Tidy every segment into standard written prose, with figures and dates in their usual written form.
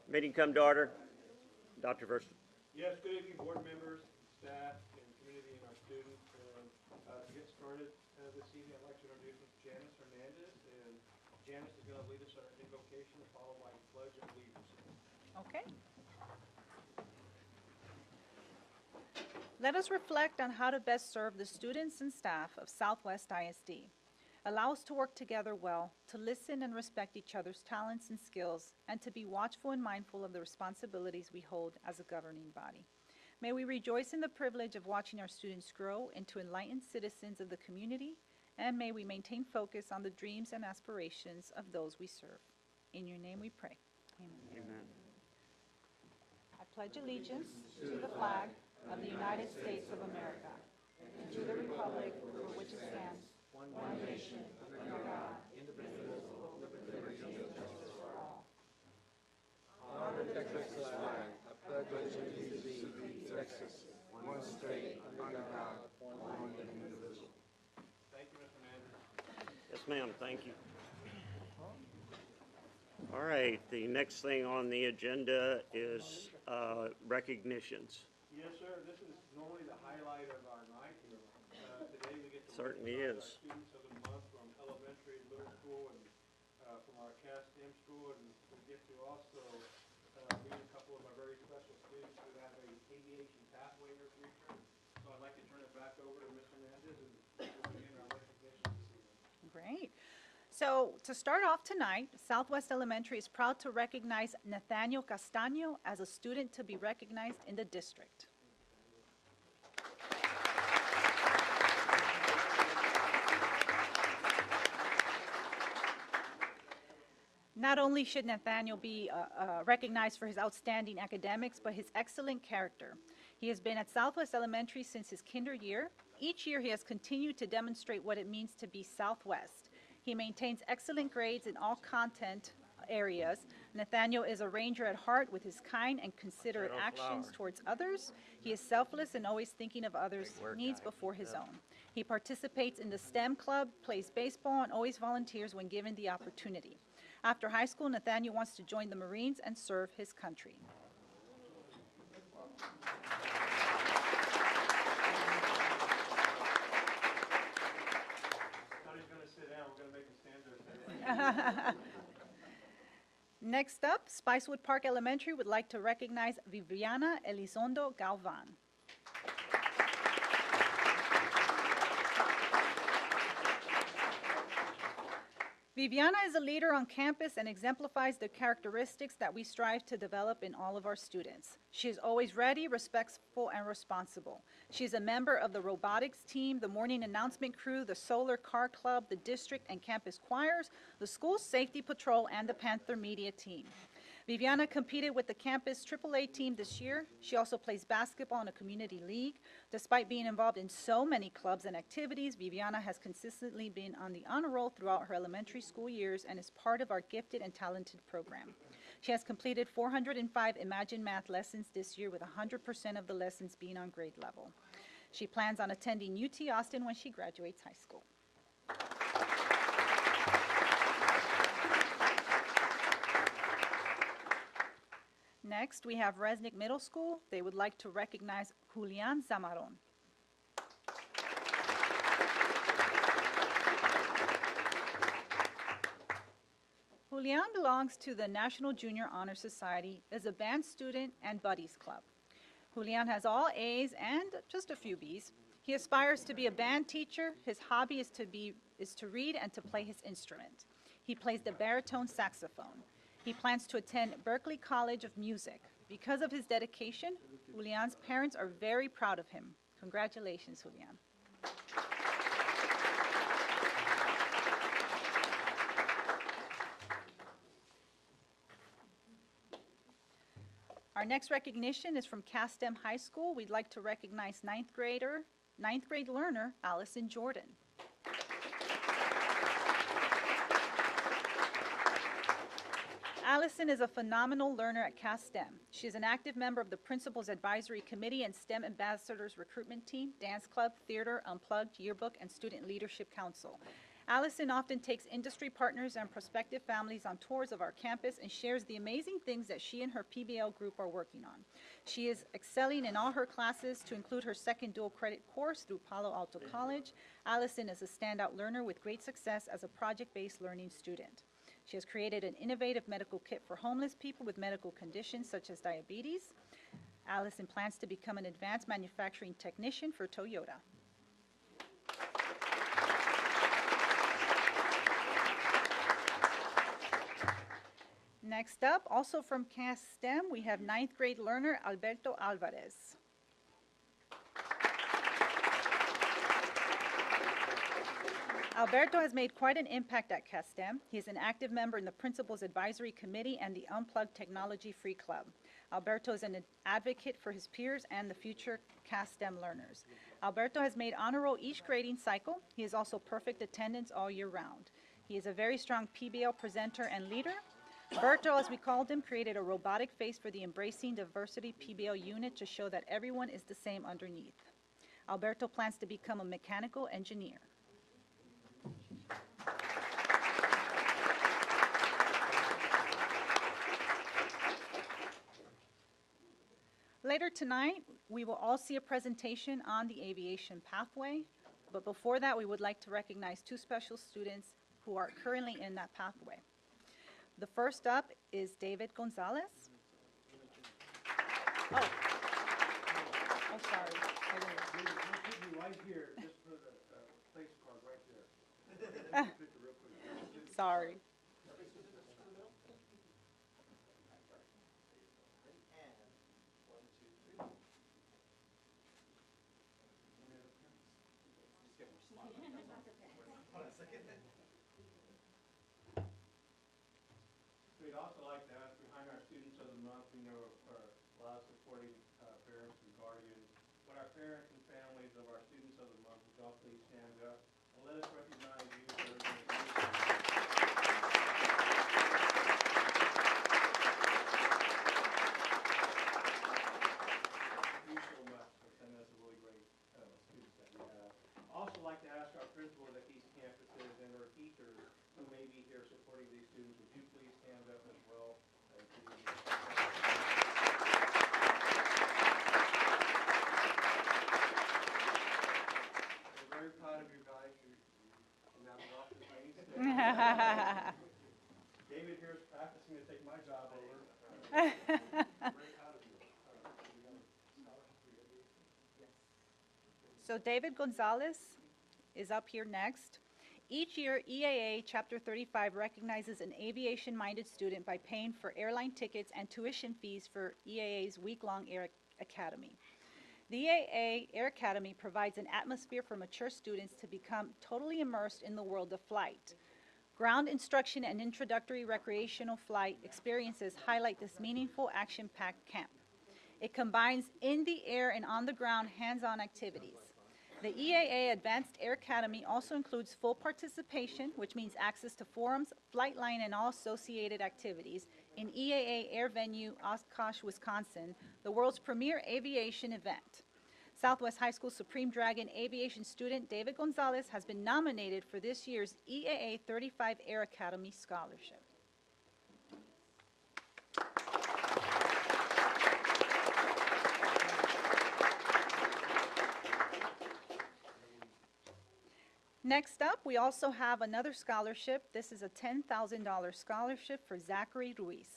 Meeting come to order. Dr. Verster. Yes, good evening, board members, staff, and community, and our students. To get started this evening, I'd like to introduce Ms. Janice Hernandez, and Janice is going to lead us in our invocation, followed by a pledge of allegiance. Okay. Let us reflect on how to best serve the students and staff of Southwest ISD. Allow us to work together well, to listen and respect each other's talents and skills, and to be watchful and mindful of the responsibilities we hold as a governing body. May we rejoice in the privilege of watching our students grow into enlightened citizens of the community, and may we maintain focus on the dreams and aspirations of those we serve. In your name we pray. Amen. Amen. I pledge allegiance to the flag of the United States of America, and to the republic for which it stands, one nation, under God, indivisible, with liberty and justice for all. Honor the Texas flag. I pledge allegiance to thee, Texas, one state, under God, one and indivisible. Thank you, Mr. Manager. Yes, ma'am. Thank you. All right. The next thing on the agenda is recognitions. Yes, sir. This is normally the highlight of our night. Today we get to Certainly recognize is. our students of the month from elementary, middle school, and from our Caston school, and we get to also meet a couple of our very special students who have a aviation pathway in their future. So I'd like to turn it back over to Mr. Hernandez and we'll begin our recognition this evening. Great. So to start off tonight, Southwest Elementary is proud to recognize Nathaniel Castaño as a student to be recognized in the district. Not only should Nathaniel be recognized for his outstanding academics, but his excellent character. He has been at Southwest Elementary since his kinder year. Each year he has continued to demonstrate what it means to be Southwest. He maintains excellent grades in all content areas. Nathaniel is a ranger at heart with his kind and considerate actions towards others. He is selfless and always thinking of others' needs before his own. He participates in the STEM club, plays baseball, and always volunteers when given the opportunity. After high school, Nathaniel wants to join the Marines and serve his country. Next up, Spicewood Park Elementary would like to recognize Viviana Elizondo Galvan. Viviana is a leader on campus and exemplifies the characteristics that we strive to develop in all of our students. She is always ready, respectful, and responsible. She is a member of the robotics team, the morning announcement crew, the solar car club, the district and campus choirs, the school safety patrol, and the Panther media team. Viviana competed with the campus AAA team this year. She also plays basketball in a community league. Despite being involved in so many clubs and activities, Viviana has consistently been on the honor roll throughout her elementary school years and is part of our gifted and talented program. She has completed 405 Imagine Math lessons this year, with 100% of the lessons being on grade level. She plans on attending UT Austin when she graduates high school. Next, we have Resnick Middle School. They would like to recognize Julian Zamaron. Julian belongs to the National Junior Honor Society, is a band student and buddies club. Julian has all A's and just a few B's. He aspires to be a band teacher. His hobby is to read and to play his instrument. He plays the baritone saxophone. He plans to attend Berklee College of Music. Because of his dedication, Julian's parents are very proud of him. Congratulations, Julian. Our next recognition is from Caston High School. We'd like to recognize ninth grade learner, Allison Jordan. Allison is a phenomenal learner at Caston. She is an active member of the Principal's Advisory Committee and STEM Ambassadors Recruitment Team, Dance Club, Theater, Unplugged, Yearbook, and Student Leadership Council. Allison often takes industry partners and prospective families on tours of our campus and shares the amazing things that she and her PBL group are working on. She is excelling in all her classes, to include her second dual credit course through Palo Alto College. Allison is a standout learner with great success as a project-based learning student. She has created an innovative medical kit for homeless people with medical conditions such as diabetes. Allison plans to become an advanced manufacturing technician for Toyota. Next up, also from Caston, we have ninth grade learner Alberto Alvarez. Alberto has made quite an impact at Caston. He is an active member in the Principal's Advisory Committee and the Unplugged Technology Free Club. Alberto is an advocate for his peers and the future Caston learners. Alberto has made honor roll each grading cycle. He is also perfect attendance all year round. He is a very strong PBL presenter and leader. Berto, as we called him, created a robotic face for the Embracing Diversity PBL unit to show that everyone is the same underneath. Alberto plans to become a mechanical engineer. Later tonight, we will all see a presentation on the aviation pathway, but before that, we would like to recognize two special students who are currently in that pathway. The first up is David Gonzalez. Oh, sorry. We'll put you right here, just for the place card right there. Sorry. We'd also like to ask, behind our Students of the Month, we know are a lot of supporting parents and guardians. Would our parents and families of our Students of the Month, would y'all please stand up and let us recognize you for your Thank you so much for sending us a really great students that we have. Also like to ask our principals at these campuses and our teachers who may be here supporting these students, would you please stand up as well? We're very proud of you guys. You have a lot to say. David here is practicing to take my job over. Very proud of you. So David Gonzalez is up here next. Each year, EAA Chapter 35 recognizes an aviation-minded student by paying for airline tickets and tuition fees for EAA's week-long Air Academy. The EAA Air Academy provides an atmosphere for mature students to become totally immersed in the world of flight. Ground instruction and introductory recreational flight experiences highlight this meaningful, action-packed camp. It combines in the air and on the ground hands-on activities. The EAA Advanced Air Academy also includes full participation, which means access to forums, flight line, and all associated activities in EAA Air Venue, Oshkosh, Wisconsin, the world's premier aviation event. Southwest High School Supreme Dragon aviation student David Gonzalez has been nominated for this year's EAA 35 Air Academy Scholarship. Next up, we also have another scholarship. This is a $10,000 scholarship for Zachary Ruiz.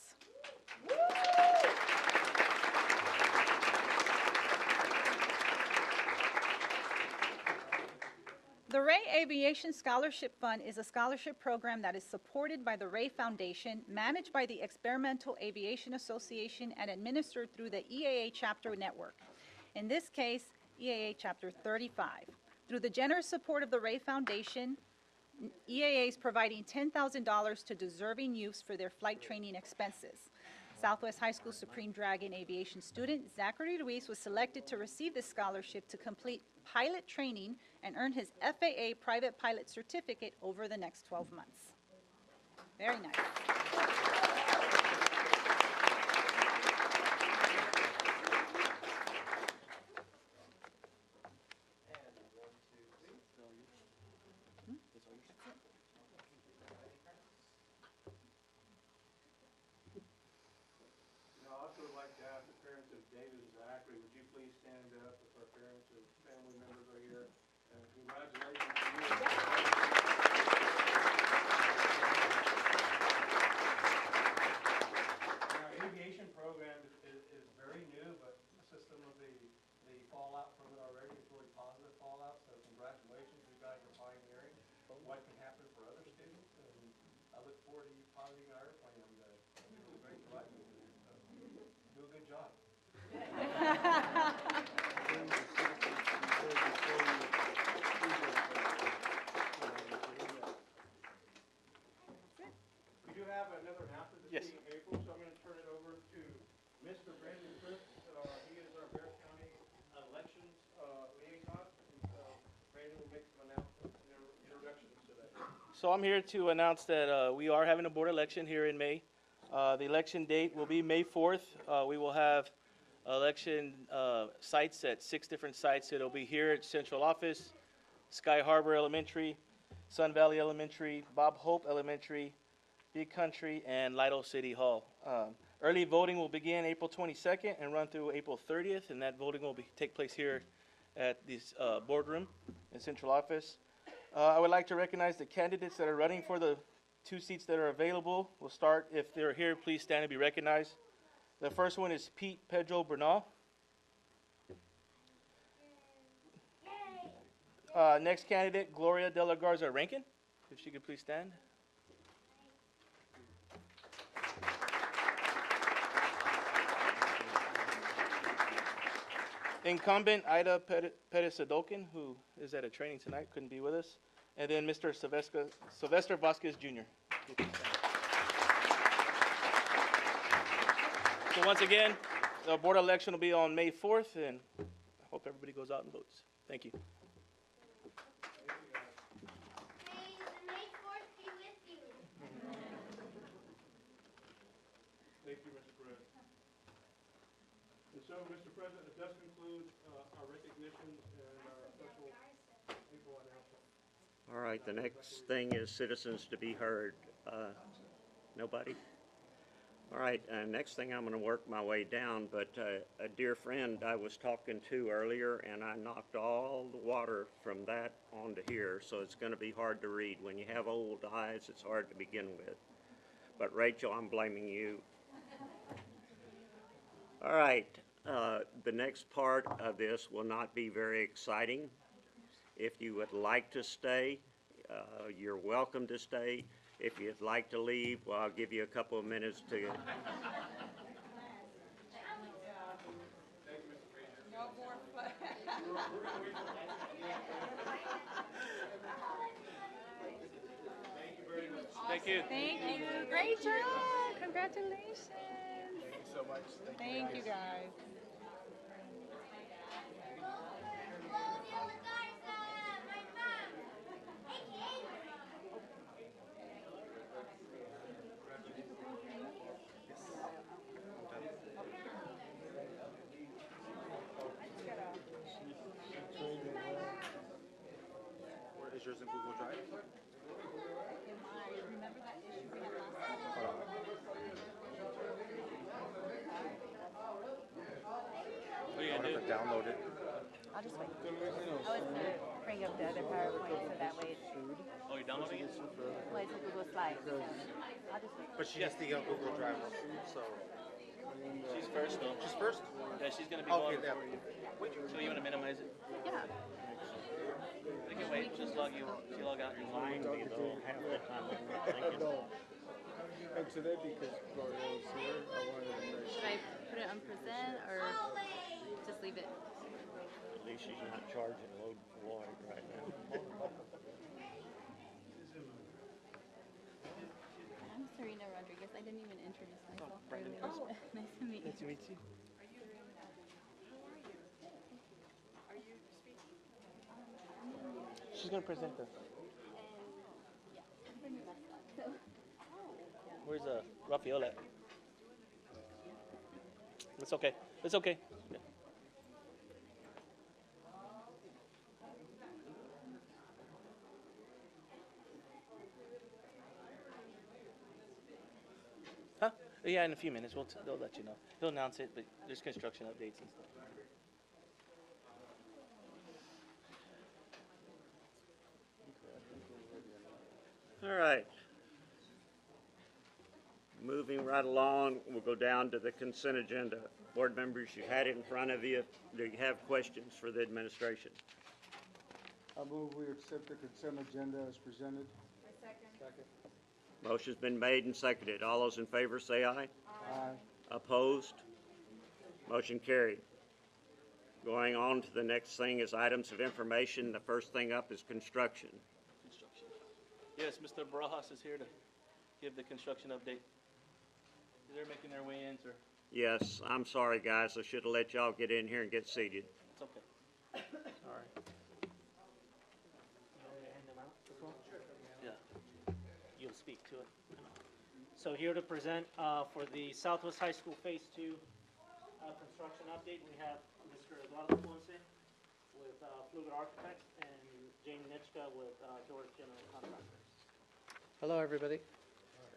The Ray Aviation Scholarship Fund is a scholarship program that is supported by the Ray Foundation, managed by the Experimental Aviation Association, and administered through the EAA Chapter Network. In this case, EAA Chapter 35. Through the generous support of the Ray Foundation, EAA is providing $10,000 to deserving youths for their flight training expenses. Southwest High School Supreme Dragon aviation student Zachary Ruiz was selected to receive this scholarship to complete pilot training and earn his FAA private pilot certificate over the next 12 months. Very nice. Now, I also would like to ask the parents of David and Zachary, would you please stand up if our parents or family members are here? And congratulations to you. Our aviation program is very new, but the system of the fallout from it already is really positive fallout, so congratulations, you guys are pioneering what can happen for other students, and I look forward to you piloting our airplane one day. It'll be great to ride with you, so do a good job. We do have another announcement this Yes. week in April, so I'm going to turn it over to Mr. Brandon Cripps. He is our Bear County elections liaison, and so Brandon will make some announcements and introductions today. So I'm here to announce that we are having a board election here in May. The election date will be May 4th. We will have election sites at 6 different sites. It'll be here at Central Office, Sky Harbor Elementary, Sun Valley Elementary, Bob Hope Elementary, Big Country, and Lido City Hall. Early voting will begin April 22nd and run through April 30th, and that voting will take place here at this boardroom in Central Office. I would like to recognize the candidates that are running for the 2 seats that are available. We'll start, if they're here, please stand and be recognized. The first one is Pete Pedro Bernal. Next candidate, Gloria De La Garza Rankin, if she could please stand. Incumbent Ida Pettis-Adokin, who is at a training tonight, couldn't be with us. And then Mr. Sylvester Vasquez Jr. So once again, the board election will be on May 4th, and I hope everybody goes out and votes. Thank you. May the May 4th be with you. Thank you, Mr. Perez. And so, Mr. President, it does conclude our recognitions and our special April announcement. All right, the next thing is citizens to be heard. Nobody? All right, next thing I'm going to work my way down, but a dear friend I was talking to earlier, and I knocked all the water from that onto here, so it's going to be hard to read. When you have old eyes, it's hard to begin with. But Rachel, I'm blaming you. All right, the next part of this will not be very exciting. If you would like to stay, you're welcome to stay. If you'd like to leave, well, I'll give you a couple of minutes to. Thank you. Thank you. Great job. Congratulations. Thank you so much. Thank you, guys. Gloria La Garza, my mom, aka my mom. Where is yours in Google Drive? Remember that issue we had last time? What are you I gonna have do? to download it. I'll just wait. I was gonna bring up the other PowerPoint so that way it's, Oh, you're downloading it? well, it's a Google Slide. So I'll just wait. But she has the Google Drive, so. She's first, though. She's first? Yeah, she's gonna be Okay, going. yeah. So you wanna minimize it? Yeah. They can wait. Just log out your Remind me though, half the time I'm not thinking. And today, because Gloria was here, I wanted to make Should I put it on present or just leave it? At least she's not charging load for Lloyd right now. I'm Serena Rodriguez. I didn't even introduce myself. Oh, nice to meet you. to meet you. She's gonna present us. I'm from the Mascot. So. Where's Raphael at? It's okay. It's okay. Yeah. Huh? Yeah, in a few minutes, they'll let you know. He'll announce it, but there's construction updates and stuff. All right. Moving right along, we'll go down to the consent agenda. Board members, you had it in front of you. Do you have questions for the administration? I move we accept the consent agenda as presented. Motion's been made and seconded. All those in favor say aye. Aye. Opposed? Motion carried. Going on to the next thing is items of information. The first thing up is construction. Construction. Yes, Mr. Barajas is here to give the construction update. They're making their way in, sir. Yes, I'm sorry, guys. I should have let y'all get in here and get seated. It's okay. All right. Yeah. You'll speak to it. So here to present for the Southwest High School Phase 2 construction update, we have Mr. Eduardo Ponce with Fluid Architects and Jane Nitschka with George General Contractors. Hello, everybody.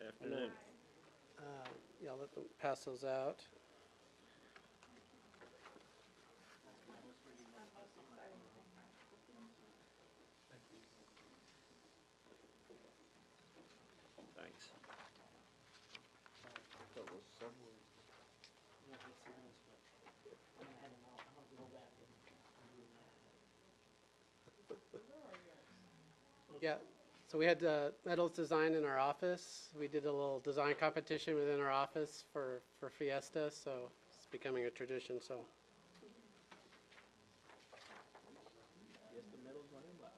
Afternoon. Yeah, let them pass those out. Thanks. Yeah, so we had metals design in our office. We did a little design competition within our office for Fiesta, so it's becoming a tradition, so. Yes, the metal's running loud.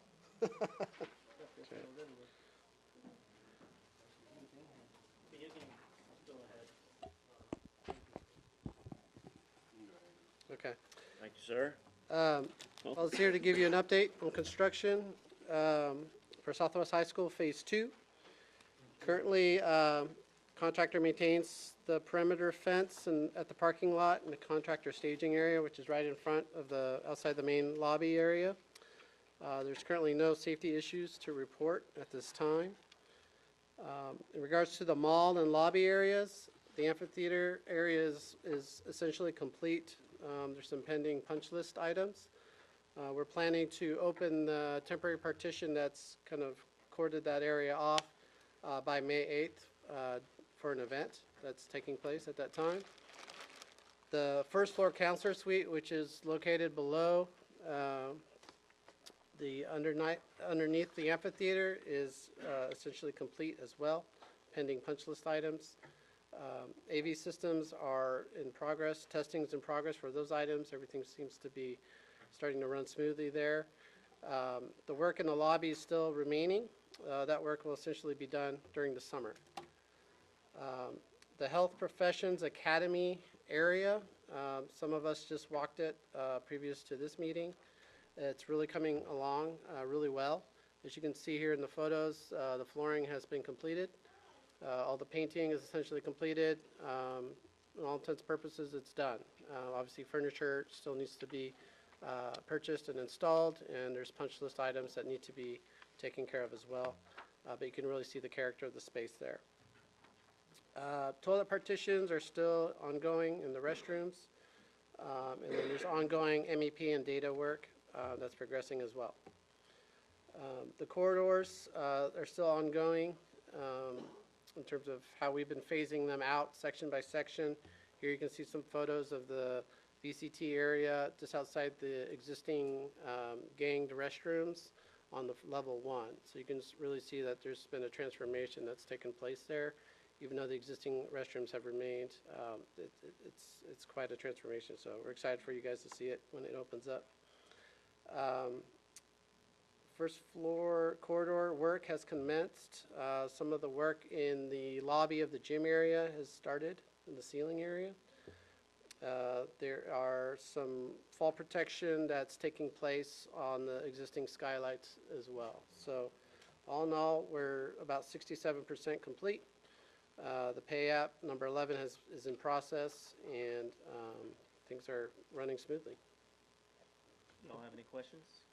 You can go ahead. Okay. Thank you, sir. I was here to give you an update on construction for Southwest High School Phase 2. Currently, contractor maintains the perimeter fence and at the parking lot and the contractor staging area, which is right in front of outside the main lobby area. There's currently no safety issues to report at this time. In regards to the mall and lobby areas, the amphitheater area is essentially complete. There's some pending punch list items. We're planning to open the temporary partition that's kind of corded that area off by May 8th for an event that's taking place at that time. The first floor counselor suite, which is located below underneath the amphitheater, is essentially complete as well, pending punch list items. AV systems are in progress, testing is in progress for those items. Everything seems to be starting to run smoothly there. The work in the lobby is still remaining. That work will essentially be done during the summer. The Health Professions Academy area, some of us just walked it previous to this meeting. It's really coming along really well. As you can see here in the photos, the flooring has been completed. All the painting is essentially completed. In all intents and purposes, it's done. Obviously, furniture still needs to be purchased and installed, and there's punch list items that need to be taken care of as well. But you can really see the character of the space there. Toilet partitions are still ongoing in the restrooms. And then there's ongoing MEP and data work that's progressing as well. The corridors are still ongoing in terms of how we've been phasing them out section by section. Here you can see some photos of the VCT area just outside the existing ganged restrooms on the level 1. So you can really see that there's been a transformation that's taken place there. Even though the existing restrooms have remained, it's quite a transformation. So we're excited for you guys to see it when it opens up. First floor corridor work has commenced. Some of the work in the lobby of the gym area has started in the ceiling area. There are some fall protection that's taking place on the existing skylights as well. So all in all, we're about 67% complete. The pay app number 11 is in process, and things are running smoothly. You don't have any questions?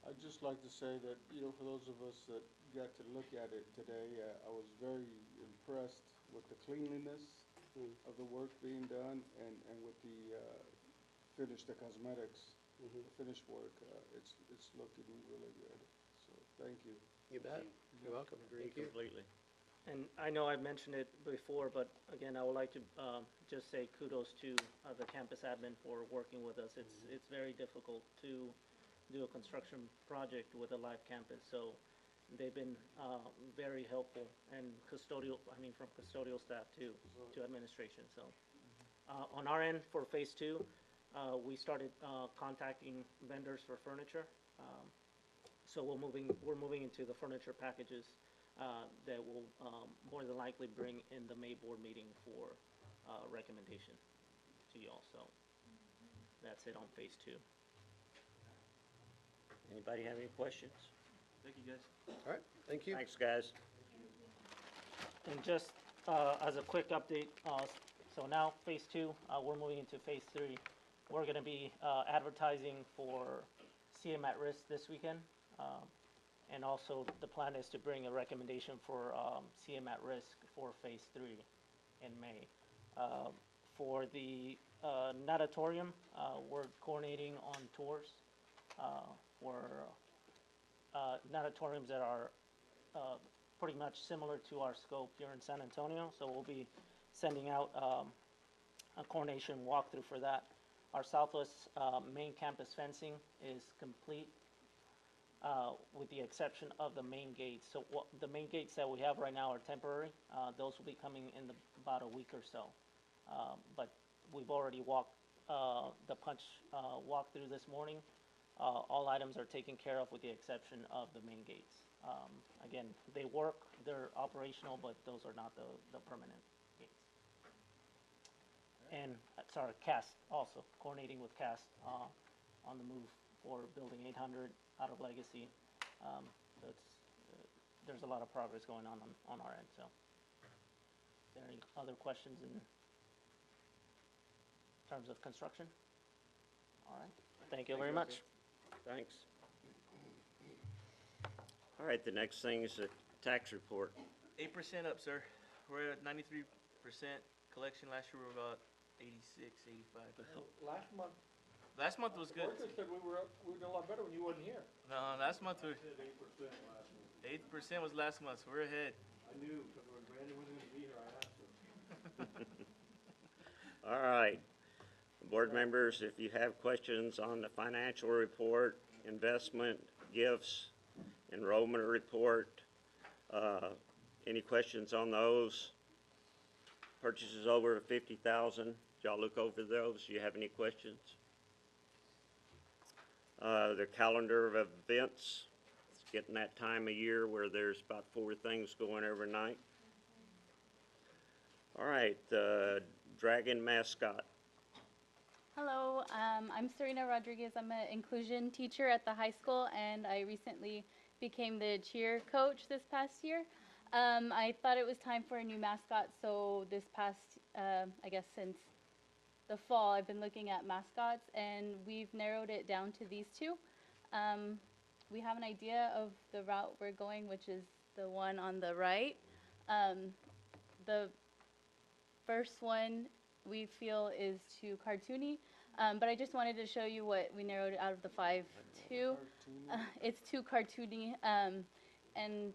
I'd just like to say that, for those of us that got to look at it today, I was very impressed with the cleanliness of the work being done and with the the cosmetics, the finished work, it's looking really good. So, thank you. You bet. You're welcome. Agree Thank you. completely. And I know I mentioned it before, but again, I would like to just say kudos to the campus admin for working with us. It's very difficult to do a construction project with a live campus, so they've been very helpful, and from custodial staff to administration. So on our end for phase 2, we started contacting vendors for furniture. So we're moving into the furniture packages that will more than likely bring in the May board meeting for recommendation to y'all. So that's it on phase 2. Anybody have any questions? Thank you, guys. All right, thank you. Thanks, guys. And just as a quick update, so now phase 2, we're moving into phase 3. We're going to be advertising for CM at risk this weekend. And also the plan is to bring a recommendation for CM at risk for phase 3 in May. For the natatorium, we're coordinating on tours for natatoriums that are pretty much similar to our scope here in San Antonio. So we'll be sending out a coordination walkthrough for that. Our southwest main campus fencing is complete with the exception of the main gates. So the main gates that we have right now are temporary. Those will be coming in about a week or so. But we've already walked the punch walkthrough this morning. All items are taken care of with the exception of the main gates. Again, they work, they're operational, but those are not the permanent gates. And, sorry, Cast also, coordinating with Cast on the move for building 800 out of Legacy. So there's a lot of progress going on our end. So, is there any other questions in terms of construction? All right, thank you very much. Thanks. All right, the next thing is the tax report. 8% up, sir. We're at 93% collection. Last year we were about 86, 85. Last month, Last month was good. Workers said we did a lot better when you wasn't here. No, last month we 8% last month. 8% was last month, so we're ahead. I knew, because when Brandon wasn't gonna be here, I asked him. All right. Board members, if you have questions on the financial report, investment, gifts, enrollment report, any questions on those? Purchases over 50,000, y'all look over those. Do you have any questions? The calendar of events, it's getting that time of year where there's about 4 things going every night. All right, Dragon Mascot. Hello, I'm Serena Rodriguez. I'm an inclusion teacher at the high school, and I recently became the cheer coach this past year. I thought it was time for a new mascot, so this past, I guess since the fall, I've been looking at mascots, and we've narrowed it down to these 2. We have an idea of the route we're going, which is the one on the right. The first one we feel is too cartoony, but I just wanted to show you what we narrowed out of the 5 to. It's too cartoony, and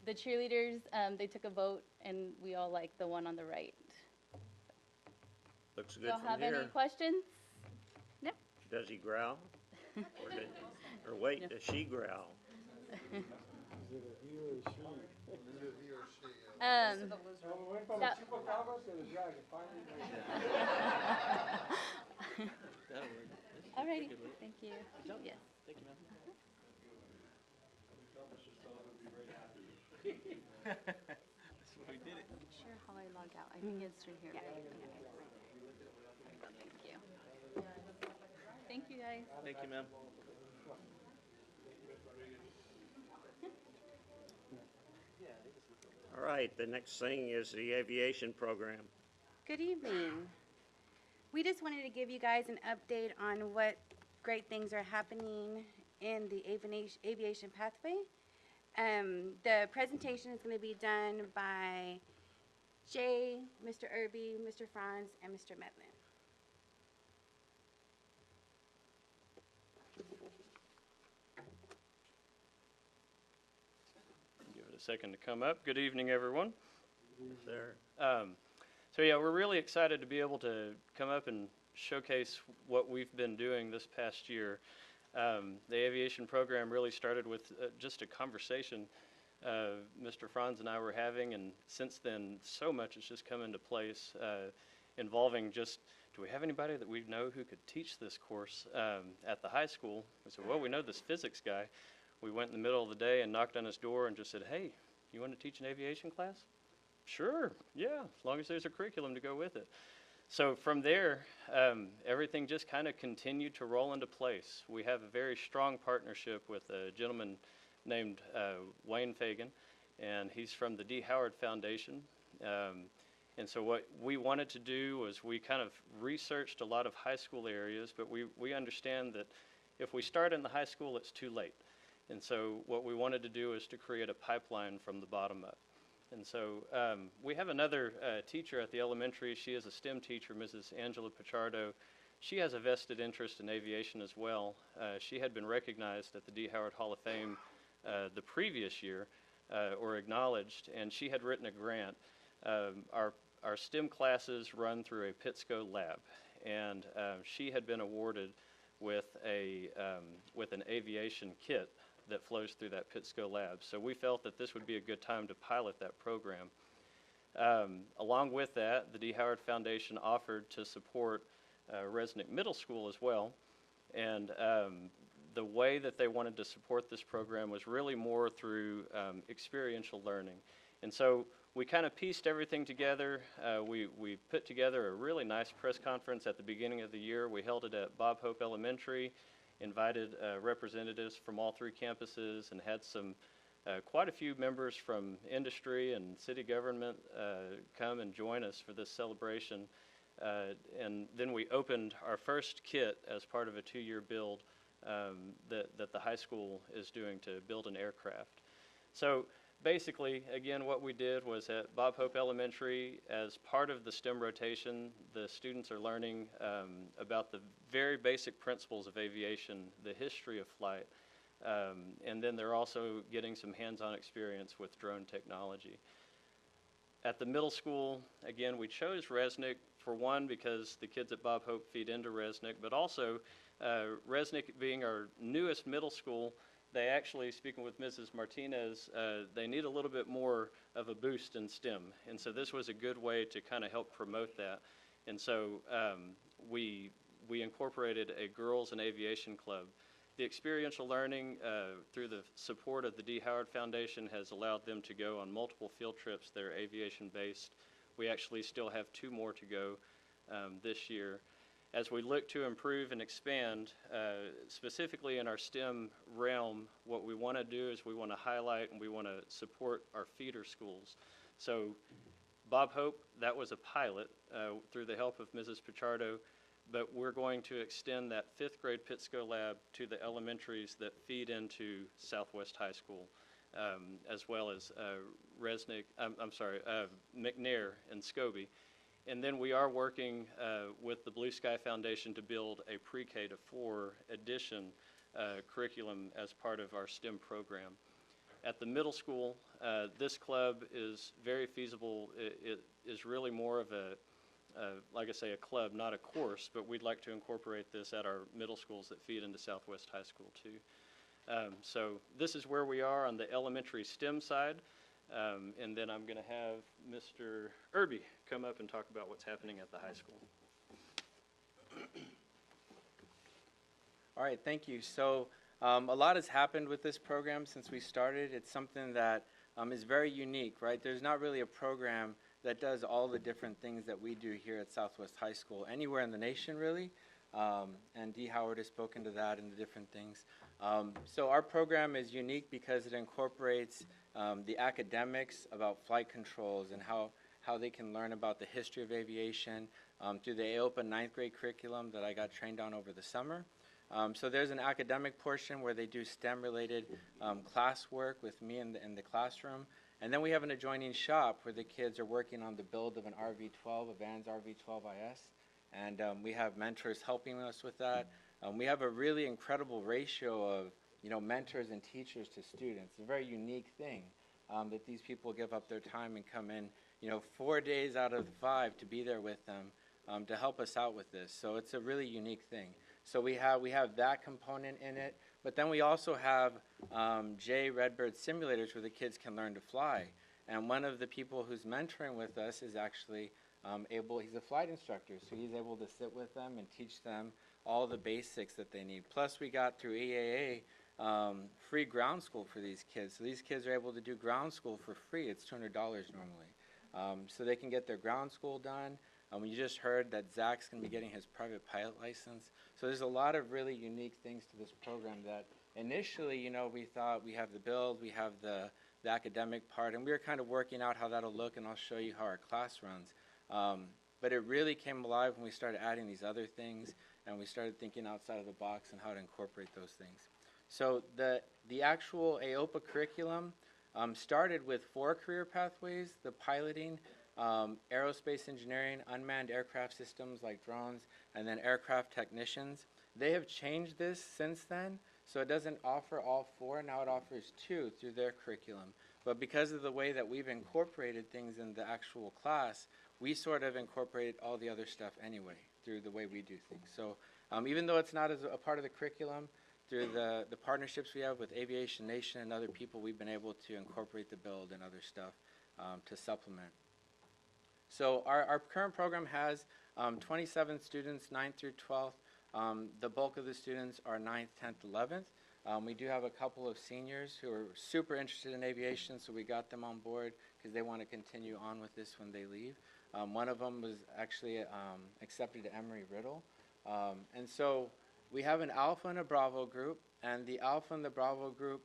the cheerleaders, they took a vote, and we all like the one on the right. Looks Do good y'all from have here. any questions? No? Does he growl? Or wait, does she growl? Is it a he or a she? Um, So we went from That- the chupacabra to the dragon, finally. That'll work. Alrighty, thank you. Yes. Thank you, ma'am. That's why we did it. Sure how I log out. I think it's through here. Yeah. Thank you. Thank you, guys. Thank you, ma'am. All right, the next thing is the Aviation Program. Good evening. We just wanted to give you guys an update on what great things are happening in the aviation pathway. The presentation is going to be done by Jay, Mr. Irby, Mr. Franz, and Mr. Medlin. Give it a second to come up. Good evening, everyone. There. So yeah, we're really excited to be able to come up and showcase what we've been doing this past year. The aviation program really started with just a conversation Mr. Franz and I were having, and since then so much has just come into place involving just, do we have anybody that we know who could teach this course at the high school? We said, well, we know this physics guy. We went in the middle of the day and knocked on his door and just said, hey, you want to teach an aviation class? Sure, yeah, as long as there's a curriculum to go with it. So from there, everything just kind of continued to roll into place. We have a very strong partnership with a gentleman named Wayne Fagan, and he's from the D. Howard Foundation. And so what we wanted to do was we kind of researched a lot of high school areas, but we understand that if we start in the high school, it's too late. And so what we wanted to do is to create a pipeline from the bottom up. And so we have another teacher at the elementary. She is a STEM teacher, Mrs. Angela Pichardo. She has a vested interest in aviation as well. She had been recognized at the D. Howard Hall of Fame the previous year, or acknowledged, and she had written a grant. Our STEM classes run through a PITSCO lab, and she had been awarded with an aviation kit that flows through that PITSCO lab. So we felt that this would be a good time to pilot that program. Along with that, the D. Howard Foundation offered to support Resnick Middle School as well. And the way that they wanted to support this program was really more through experiential learning. And so we kind of pieced everything together. We put together a really nice press conference at the beginning of the year. We held it at Bob Hope Elementary, invited representatives from all three campuses, and had quite a few members from industry and city government come and join us for this celebration. And then we opened our first kit as part of a 2-year build that the high school is doing to build an aircraft. So basically, again, what we did was at Bob Hope Elementary, as part of the STEM rotation, the students are learning about the very basic principles of aviation, the history of flight, and then they're also getting some hands-on experience with drone technology. At the middle school, again, we chose Resnick for one because the kids at Bob Hope feed into Resnick, but also Resnick being our newest middle school, they actually, speaking with Mrs. Martinez, they need a little bit more of a boost in STEM. And so this was a good way to kind of help promote that. And so we incorporated a girls and aviation club. The experiential learning through the support of the D. Howard Foundation has allowed them to go on multiple field trips that are aviation based. We actually still have 2 more to go this year. As we look to improve and expand, specifically in our STEM realm, what we want to do is we want to highlight and we want to support our feeder schools. So Bob Hope, that was a pilot through the help of Mrs. Pichardo, but we're going to extend that 5th grade PITSCO lab to the elementaries that feed into Southwest High School, as well as Resnick, McNair and Scobie. And then we are working with the Blue Sky Foundation to build a pre-K to 4 addition curriculum as part of our STEM program. At the middle school, this club is very feasible. It is really more of like I say, a club, not a course, but we'd like to incorporate this at our middle schools that feed into Southwest High School too. So this is where we are on the elementary STEM side. And then I'm going to have Mr. Irby come up and talk about what's happening at the high school. All right, thank you. So a lot has happened with this program since we started. It's something that is very unique, right? There's not really a program that does all the different things that we do here at Southwest High School, anywhere in the nation, really. And D. Howard has spoken to that and the different things. So our program is unique because it incorporates the academics about flight controls and how they can learn about the history of aviation through the AOPA 9th grade curriculum that I got trained on over the summer. So there's an academic portion where they do STEM-related classwork with me in the classroom. And then we have an adjoining shop where the kids are working on the build of an RV-12, a Vans RV-12 IS. And we have mentors helping us with that. We have a really incredible ratio of, mentors and teachers to students. It's a very unique thing that these people give up their time and come in, 4 days out of the 5 to be there with them to help us out with this. So it's a really unique thing. So we have that component in it, but then we also have J Redbird simulators where the kids can learn to fly. And one of the people who's mentoring with us is actually he's a flight instructor, so he's able to sit with them and teach them all the basics that they need. Plus we got through EAA free ground school for these kids. So these kids are able to do ground school for free. It's $200 normally. So they can get their ground school done. You just heard that Zach's going to be getting his private pilot license. So there's a lot of really unique things to this program that initially, we thought we have the build, we have the academic part, and we were kind of working out how that'll look, and I'll show you how our class runs. But it really came alive when we started adding these other things, and we started thinking outside of the box and how to incorporate those things. So the actual AOPA curriculum started with 4 career pathways: the piloting, aerospace engineering, unmanned aircraft systems like drones, and then aircraft technicians. They have changed this since then, so it doesn't offer all 4, now it offers 2 through their curriculum. But because of the way that we've incorporated things in the actual class, we sort of incorporated all the other stuff anyway through the way we do things. So even though it's not as a part of the curriculum, through the partnerships we have with Aviation Nation and other people, we've been able to incorporate the build and other stuff to supplement. So our current program has 27 students, 9th through 12th. The bulk of the students are 9th, 10th, 11th. We do have a couple of seniors who are super interested in aviation, so we got them on board because they want to continue on with this when they leave. One of them was actually accepted to Emory-Riddle. And so we have an Alpha and a Bravo group, and the Alpha and the Bravo group,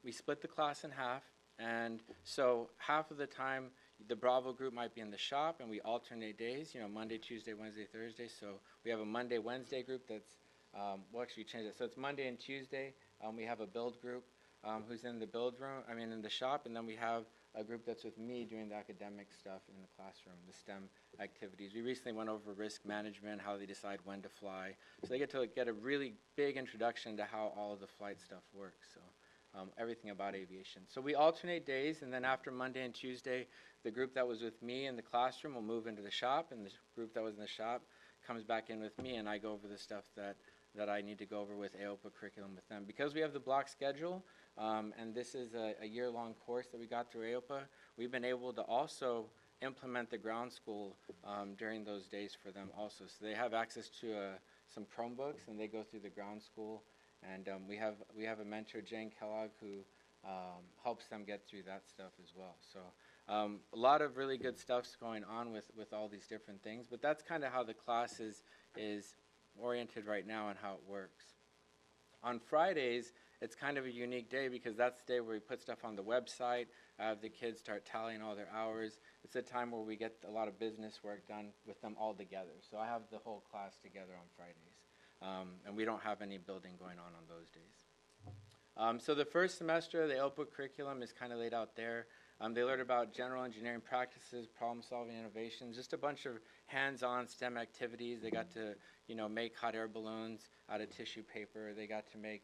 we split the class in half, and so half of the time the Bravo group might be in the shop, and we alternate days, Monday, Tuesday, Wednesday, Thursday. So we have a Monday, Wednesday group that's, we'll actually change it. So it's Monday and Tuesday. We have a build group who's in the build room, in the shop, and then we have a group that's with me doing the academic stuff in the classroom, the STEM activities. We recently went over risk management, how they decide when to fly. So they get to get a really big introduction to how all of the flight stuff works. So everything about aviation. So we alternate days, and then after Monday and Tuesday, the group that was with me in the classroom will move into the shop, and the group that was in the shop comes back in with me, and I go over the stuff that I need to go over with AOPA curriculum with them. Because we have the block schedule, and this is a year-long course that we got through AOPA, we've been able to also implement the ground school during those days for them also. So they have access to some Chromebooks, and they go through the ground school. And we have a mentor, Jane Kellogg, who helps them get through that stuff as well. So a lot of really good stuff's going on with all these different things. But that's kind of how the class is oriented right now and how it works. On Fridays, it's kind of a unique day because that's the day where we put stuff on the website, have the kids start tallying all their hours. It's a time where we get a lot of business work done with them all together. So I have the whole class together on Fridays. And we don't have any building going on those days. So the first semester, the AOPA curriculum is kind of laid out there. They learned about general engineering practices, problem-solving innovations, just a bunch of hands-on STEM activities. They got to, make hot air balloons out of tissue paper. They got to make,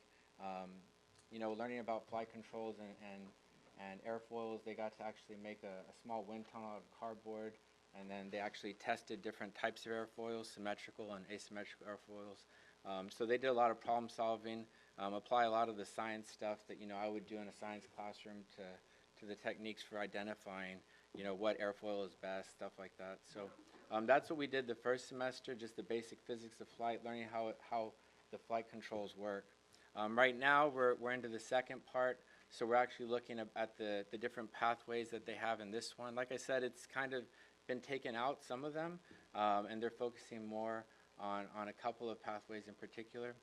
learning about flight controls and airfoils. They got to actually make a small wind tunnel out of cardboard. And then they actually tested different types of airfoils, symmetrical and asymmetrical airfoils. So they did a lot of problem solving, apply a lot of the science stuff that I would do in a science classroom to the techniques for identifying what airfoil is best, stuff like that. So that's what we did the first semester, just the basic physics of flight, learning how the flight controls work. Right now we're into the second part, so we're actually looking at the different pathways that they have in this one. Like I said, it's kind of been taken out, some of them, and they're focusing more on a couple of pathways in particular.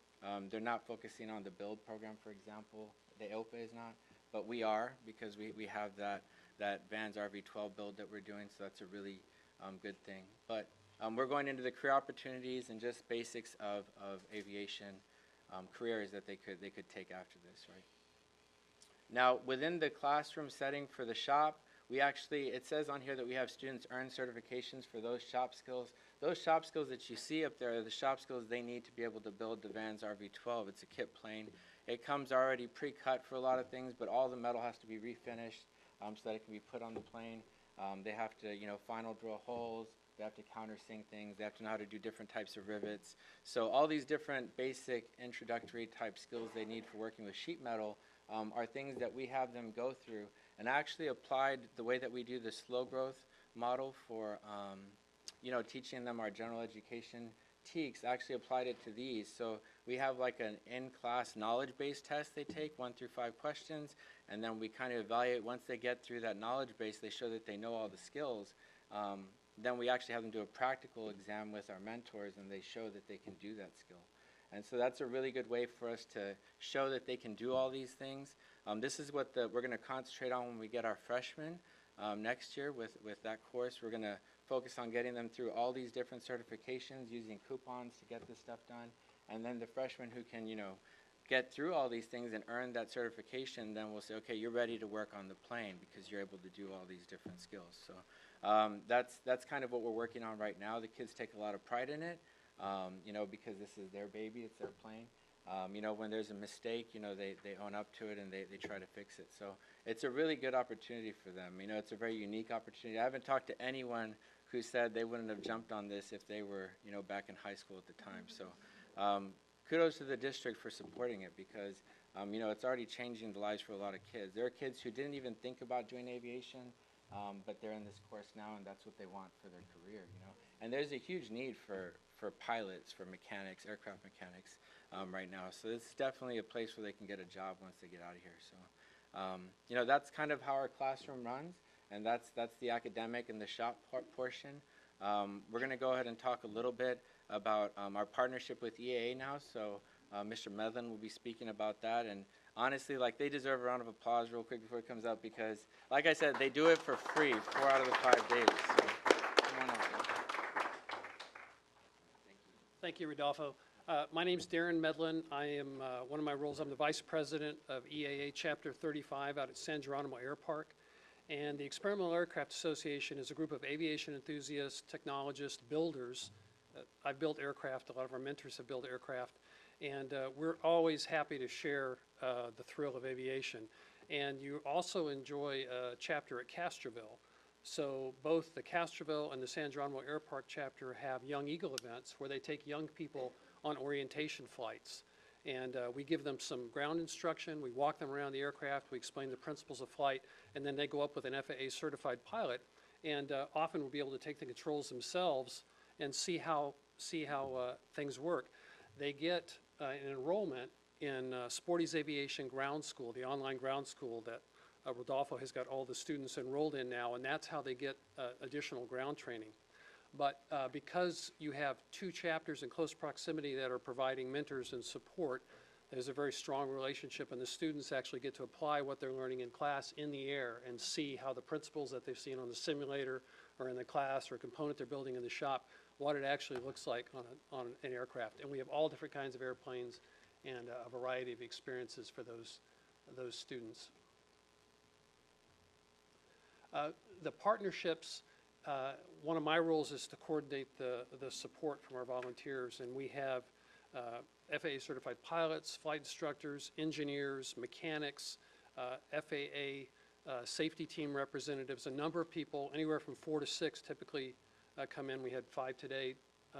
They're not focusing on the build program, for example. The AOPA is not, but we are, because we have that Vans RV-12 build that we're doing, so that's a really good thing. But we're going into the career opportunities and just basics of aviation careers that they could take after this, right? Now, within the classroom setting for the shop, we actually, it says on here that we have students earn certifications for those shop skills. Those shop skills that you see up there are the shop skills they need to be able to build the Vans RV-12. It's a kit plane. It comes already pre-cut for a lot of things, but all the metal has to be refinished so that it can be put on the plane. They have to, final drill holes. They have to countersink things. They have to know how to do different types of rivets. So all these different basic introductory type skills they need for working with sheet metal are things that we have them go through, and actually applied the way that we do the slow growth model for, teaching them our general education TEKS, actually applied it to these. So we have like an in-class knowledge-based test they take, 1 through 5 questions, and then we kind of evaluate once they get through that knowledge base, they show that they know all the skills. Then we actually have them do a practical exam with our mentors, and they show that they can do that skill. And so that's a really good way for us to show that they can do all these things. This is what we're going to concentrate on when we get our freshmen next year with that course. We're going to focus on getting them through all these different certifications, using coupons to get this stuff done. And then the freshmen who can, get through all these things and earn that certification, then we'll say, okay, you're ready to work on the plane because you're able to do all these different skills. So that's kind of what we're working on right now. The kids take a lot of pride in it. Because this is their baby, it's their plane. When there's a mistake, they own up to it and they try to fix it. So it's a really good opportunity for them. It's a very unique opportunity. I haven't talked to anyone who said they wouldn't have jumped on this if they were, back in high school at the time. So kudos to the district for supporting it because, it's already changing the lives for a lot of kids. There are kids who didn't even think about doing aviation, but they're in this course now and that's what they want for their career, And there's a huge need for pilots, for mechanics, aircraft mechanics right now. So it's definitely a place where they can get a job once they get out of here. So, that's kind of how our classroom runs, and that's the academic and the shop portion. We're going to go ahead and talk a little bit about our partnership with EAA now. So Mr. Medlin will be speaking about that. And honestly, they deserve a round of applause real quick before it comes out because, like I said, they do it for free 4 out of the 5 days. So come on out. Thank you, Rodolfo. My name's Darren Medlin. I am, one of my roles, I'm the Vice President of EAA Chapter 35 out at San Geronimo Air Park. And the Experimental Aircraft Association is a group of aviation enthusiasts, technologists, builders. I've built aircraft. A lot of our mentors have built aircraft. And we're always happy to share the thrill of aviation. And you also enjoy a chapter at Castroville. So both the Castroville and the San Geronimo Air Park chapter have Young Eagle events where they take young people on orientation flights. And we give them some ground instruction, we walk them around the aircraft, we explain the principles of flight, and then they go up with an FAA certified pilot, and often we'll be able to take the controls themselves and see how things work. They get an enrollment in Sporty's Aviation Ground School, the online ground school that Rodolfo has got all the students enrolled in now, and that's how they get additional ground training. But because you have 2 chapters in close proximity that are providing mentors and support, there's a very strong relationship, and the students actually get to apply what they're learning in class in the air and see how the principles that they've seen on the simulator or in the class or a component they're building in the shop, what it actually looks like on an aircraft. And we have all different kinds of airplanes and a variety of experiences for those students. The partnerships, one of my roles is to coordinate the support from our volunteers, and we have FAA certified pilots, flight instructors, engineers, mechanics, FAA safety team representatives, a number of people, anywhere from 4 to 6 typically come in. We had 5 today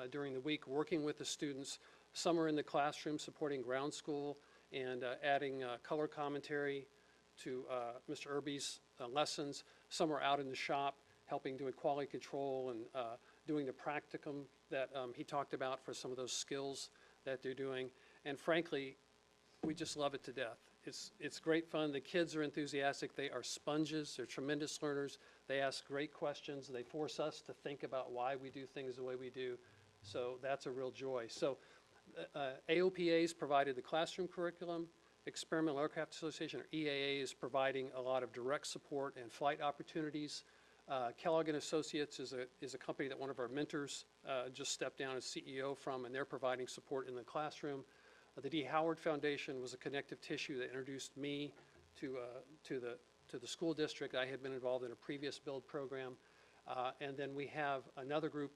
during the week working with the students. Some are in the classroom supporting ground school and adding color commentary to Mr. Irby's lessons. Some are out in the shop helping doing quality control and doing the practicum that he talked about for some of those skills that they're doing. And frankly, we just love it to death. It's great fun. The kids are enthusiastic. They are sponges. They're tremendous learners. They ask great questions. They force us to think about why we do things the way we do. So that's a real joy. So AOPA's provided the classroom curriculum. Experimental Aircraft Association, or EAA, is providing a lot of direct support and flight opportunities. Kellogg and Associates is a company that one of our mentors just stepped down as CEO from, and they're providing support in the classroom. The D. Howard Foundation was a connective tissue that introduced me to the school district. I had been involved in a previous build program. And then we have another group,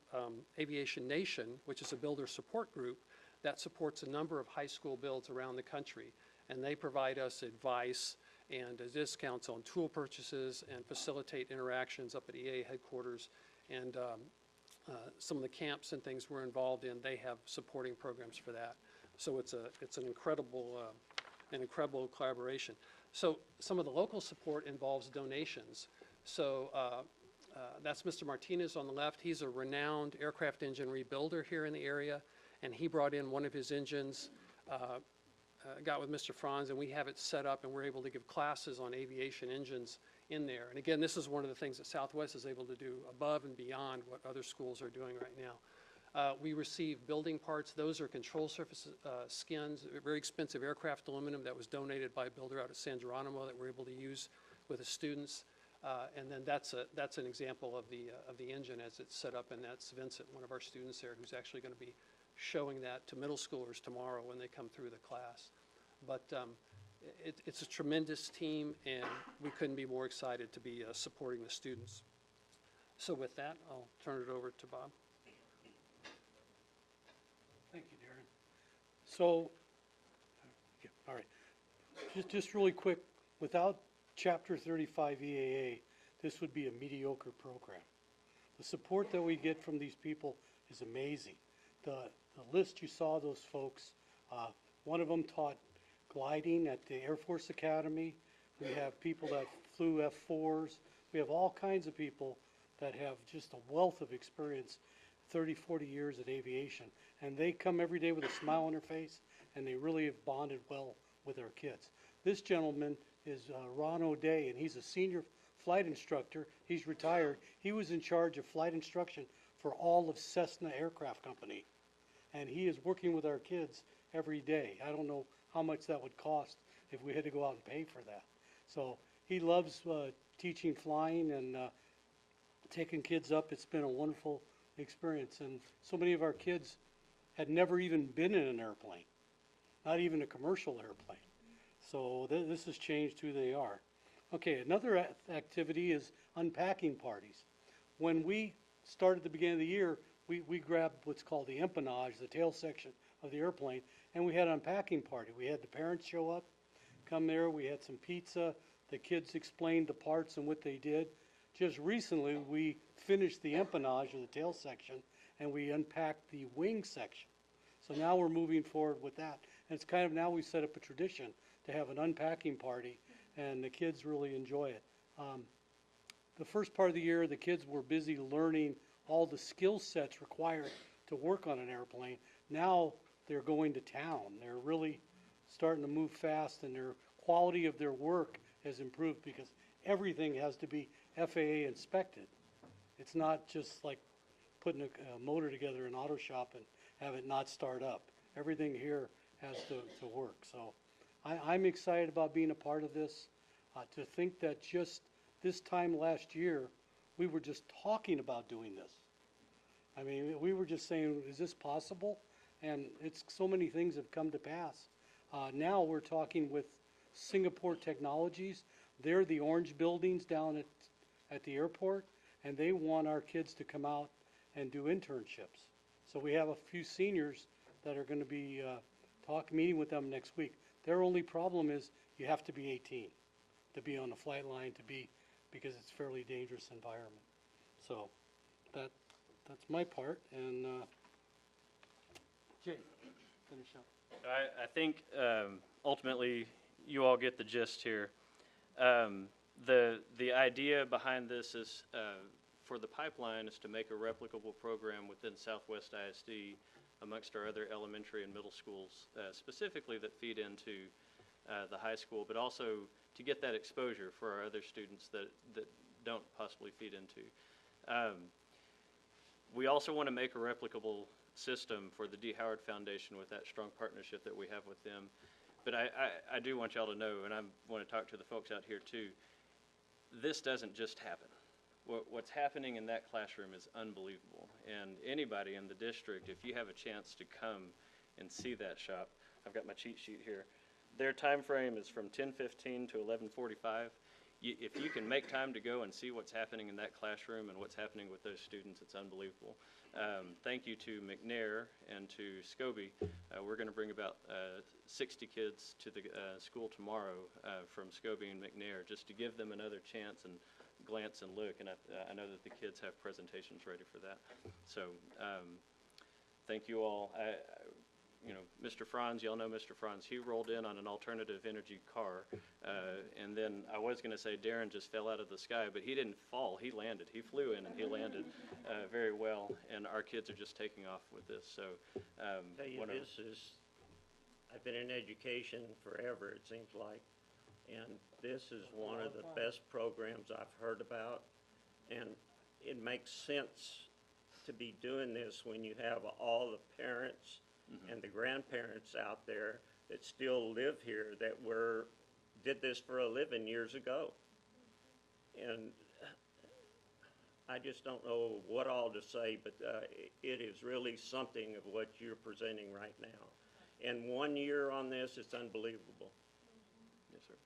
Aviation Nation, which is a builder support group that supports a number of high school builds around the country. And they provide us advice and discounts on tool purchases and facilitate interactions up at EA headquarters. And some of the camps and things we're involved in, they have supporting programs for that. So it's an incredible collaboration. So some of the local support involves donations. So that's Mr. Martinez on the left. He's a renowned aircraft engine rebuilder here in the area, and he brought in one of his engines, got with Mr. Franz, and we have it set up, and we're able to give classes on aviation engines in there. And again, this is one of the things that Southwest is able to do above and beyond what other schools are doing right now. We receive building parts. Those are control surface skins, very expensive aircraft aluminum that was donated by a builder out at San Geronimo that we're able to use with the students. And then that's an example of the engine as it's set up, and that's Vincent, one of our students there, who's actually going to be showing that to middle schoolers tomorrow when they come through the class. But it's a tremendous team, and we couldn't be more excited to be supporting the students. So with that, I'll turn it over to Bob. Thank you, Darren. So, yeah, all right, just really quick, without Chapter 35 EAA, this would be a mediocre program. The support that we get from these people is amazing. The list you saw, those folks, one of them taught gliding at the Air Force Academy. We have people that flew F-4s. We have all kinds of people that have just a wealth of experience, 30, 40 years at aviation. And they come every day with a smile on their face, and they really have bonded well with our kids. This gentleman is Ron O'Day, and he's a senior flight instructor. He's retired. He was in charge of flight instruction for all of Cessna Aircraft Company. And he is working with our kids every day. I don't know how much that would cost if we had to go out and pay for that. So he loves teaching flying and taking kids up. It's been a wonderful experience. And so many of our kids had never even been in an airplane, not even a commercial airplane. So this has changed who they are. Okay, another activity is unpacking parties. When we started at the beginning of the year, we grabbed what's called the empennage, the tail section of the airplane, and we had an unpacking party. We had the parents show up, come there, we had some pizza, the kids explained the parts and what they did. Just recently, we finished the empennage of the tail section, and we unpacked the wing section. So now we're moving forward with that. And it's kind of now we set up a tradition to have an unpacking party, and the kids really enjoy it. The first part of the year, the kids were busy learning all the skill sets required to work on an airplane. Now they're going to town. They're really starting to move fast, and their quality of their work has improved because everything has to be FAA inspected. It's not just like putting a motor together in an auto shop and have it not start up. Everything here has to work. So I'm excited about being a part of this. To think that just this time last year, we were just talking about doing this. I mean, we were just saying, is this possible? And it's so many things have come to pass. Now we're talking with Singapore Technologies. They're the orange buildings down at the airport, and they want our kids to come out and do internships. So we have a few seniors that are going to be meeting with them next week. Their only problem is you have to be 18 to be on the flight line, because it's a fairly dangerous environment. So that's my part, and Jay, finish up. I think ultimately you all get the gist here. The idea behind this is for the pipeline is to make a replicable program within Southwest ISD amongst our other elementary and middle schools, specifically that feed into the high school, but also to get that exposure for our other students that don't possibly feed into. We also want to make a replicable system for the D. Howard Foundation with that strong partnership that we have with them. But I do want y'all to know, and I want to talk to the folks out here too, this doesn't just happen. what's happening in that classroom is unbelievable. And anybody in the district, if you have a chance to come and see that shop, I've got my cheat sheet here. Their time frame is from 10:15 to 11:45. If you can make time to go and see what's happening in that classroom and what's happening with those students, it's unbelievable. Thank you to McNair and to Scobie. We're going to bring about 60 kids to the school tomorrow from Scobie and McNair, just to give them another chance and glance and look. And I know that the kids have presentations ready for that. So thank you all. You know, Mr. Franz, y'all know Mr. Franz, he rolled in on an alternative energy car, and then I was going to say Darren just fell out of the sky, but he didn't fall, he landed. He flew in and he landed very well, and our kids are just taking off with this. So, Tell you, I've been in education forever, it seems like, and this is one of the best programs I've heard about, and it makes sense to be doing this when you have all the parents and the grandparents out there that still live here that did this for a living years ago. And I just don't know what all to say, but it is really something of what you're presenting right now. And 1 year on this, it's unbelievable. Yes, sir.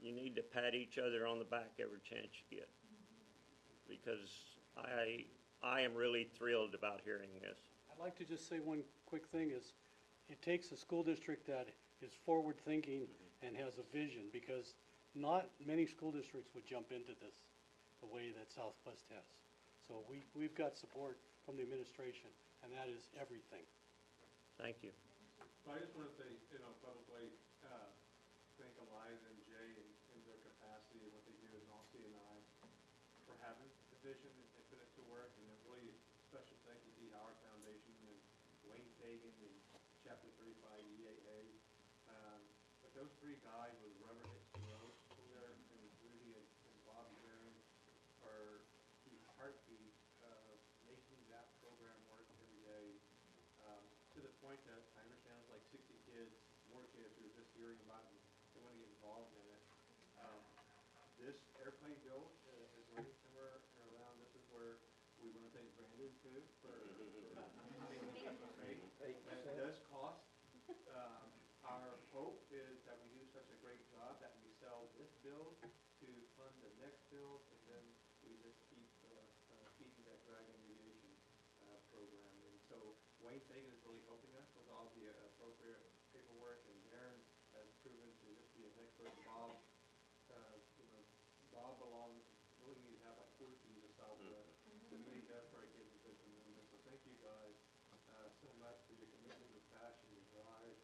You need to pat each other on the back every chance you get, because I am really thrilled about hearing this. I'd like to just say one quick thing is, it takes a school district that is forward-thinking and has a vision, because not many school districts would jump into this the way that Southwest has. So we've got support from the administration, and that is everything. Thank you. Well, I just want to say, publicly, thank Eliza and Jay in their capacity and what they do, and Aussie and I, for having the vision and putting it to work. And a really special thank you to the Howard Foundation and Wayne Fagan and Chapter 35 EAA. But those three guys with rubber hits the road over there, and Rudy and Bob Aaron, are the heartbeat of making that program work every day. To the point that I understand it's like 60 kids, more kids who are just hearing about it and they want to get involved in it. This airplane build is right somewhere around. This is where we want to thank Brandon too for it does cost. Our hope is that we do such a great job that we sell this build to fund the next build, and then we just keep feeding that Dragon Aviation program. And so Wayne Fagan is really helping us with all the appropriate paperwork, and Aaron has proven to just be an expert. Bob belongs, really need to have like 14 to Southwest. So he does for our kids and business members. So thank you guys so much for your commitment, your passion, your drive,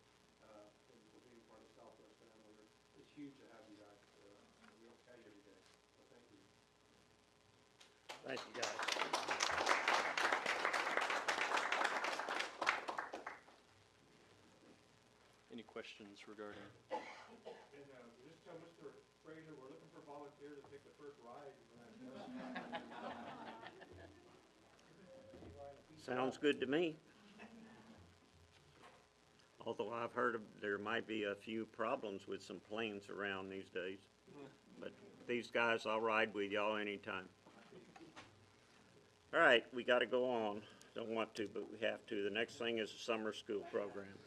and for being part of Southwest family. It's huge to have you guys. We don't tell you every day. So thank you. Thank you, guys. Any questions regarding? And just tell Mr. Fraser we're looking for volunteers to take the first ride. Sounds good to me. Although I've heard there might be a few problems with some planes around these days. But these guys, I'll ride with y'all anytime. All right, we got to go on. Don't want to, but we have to. The next thing is the summer school program.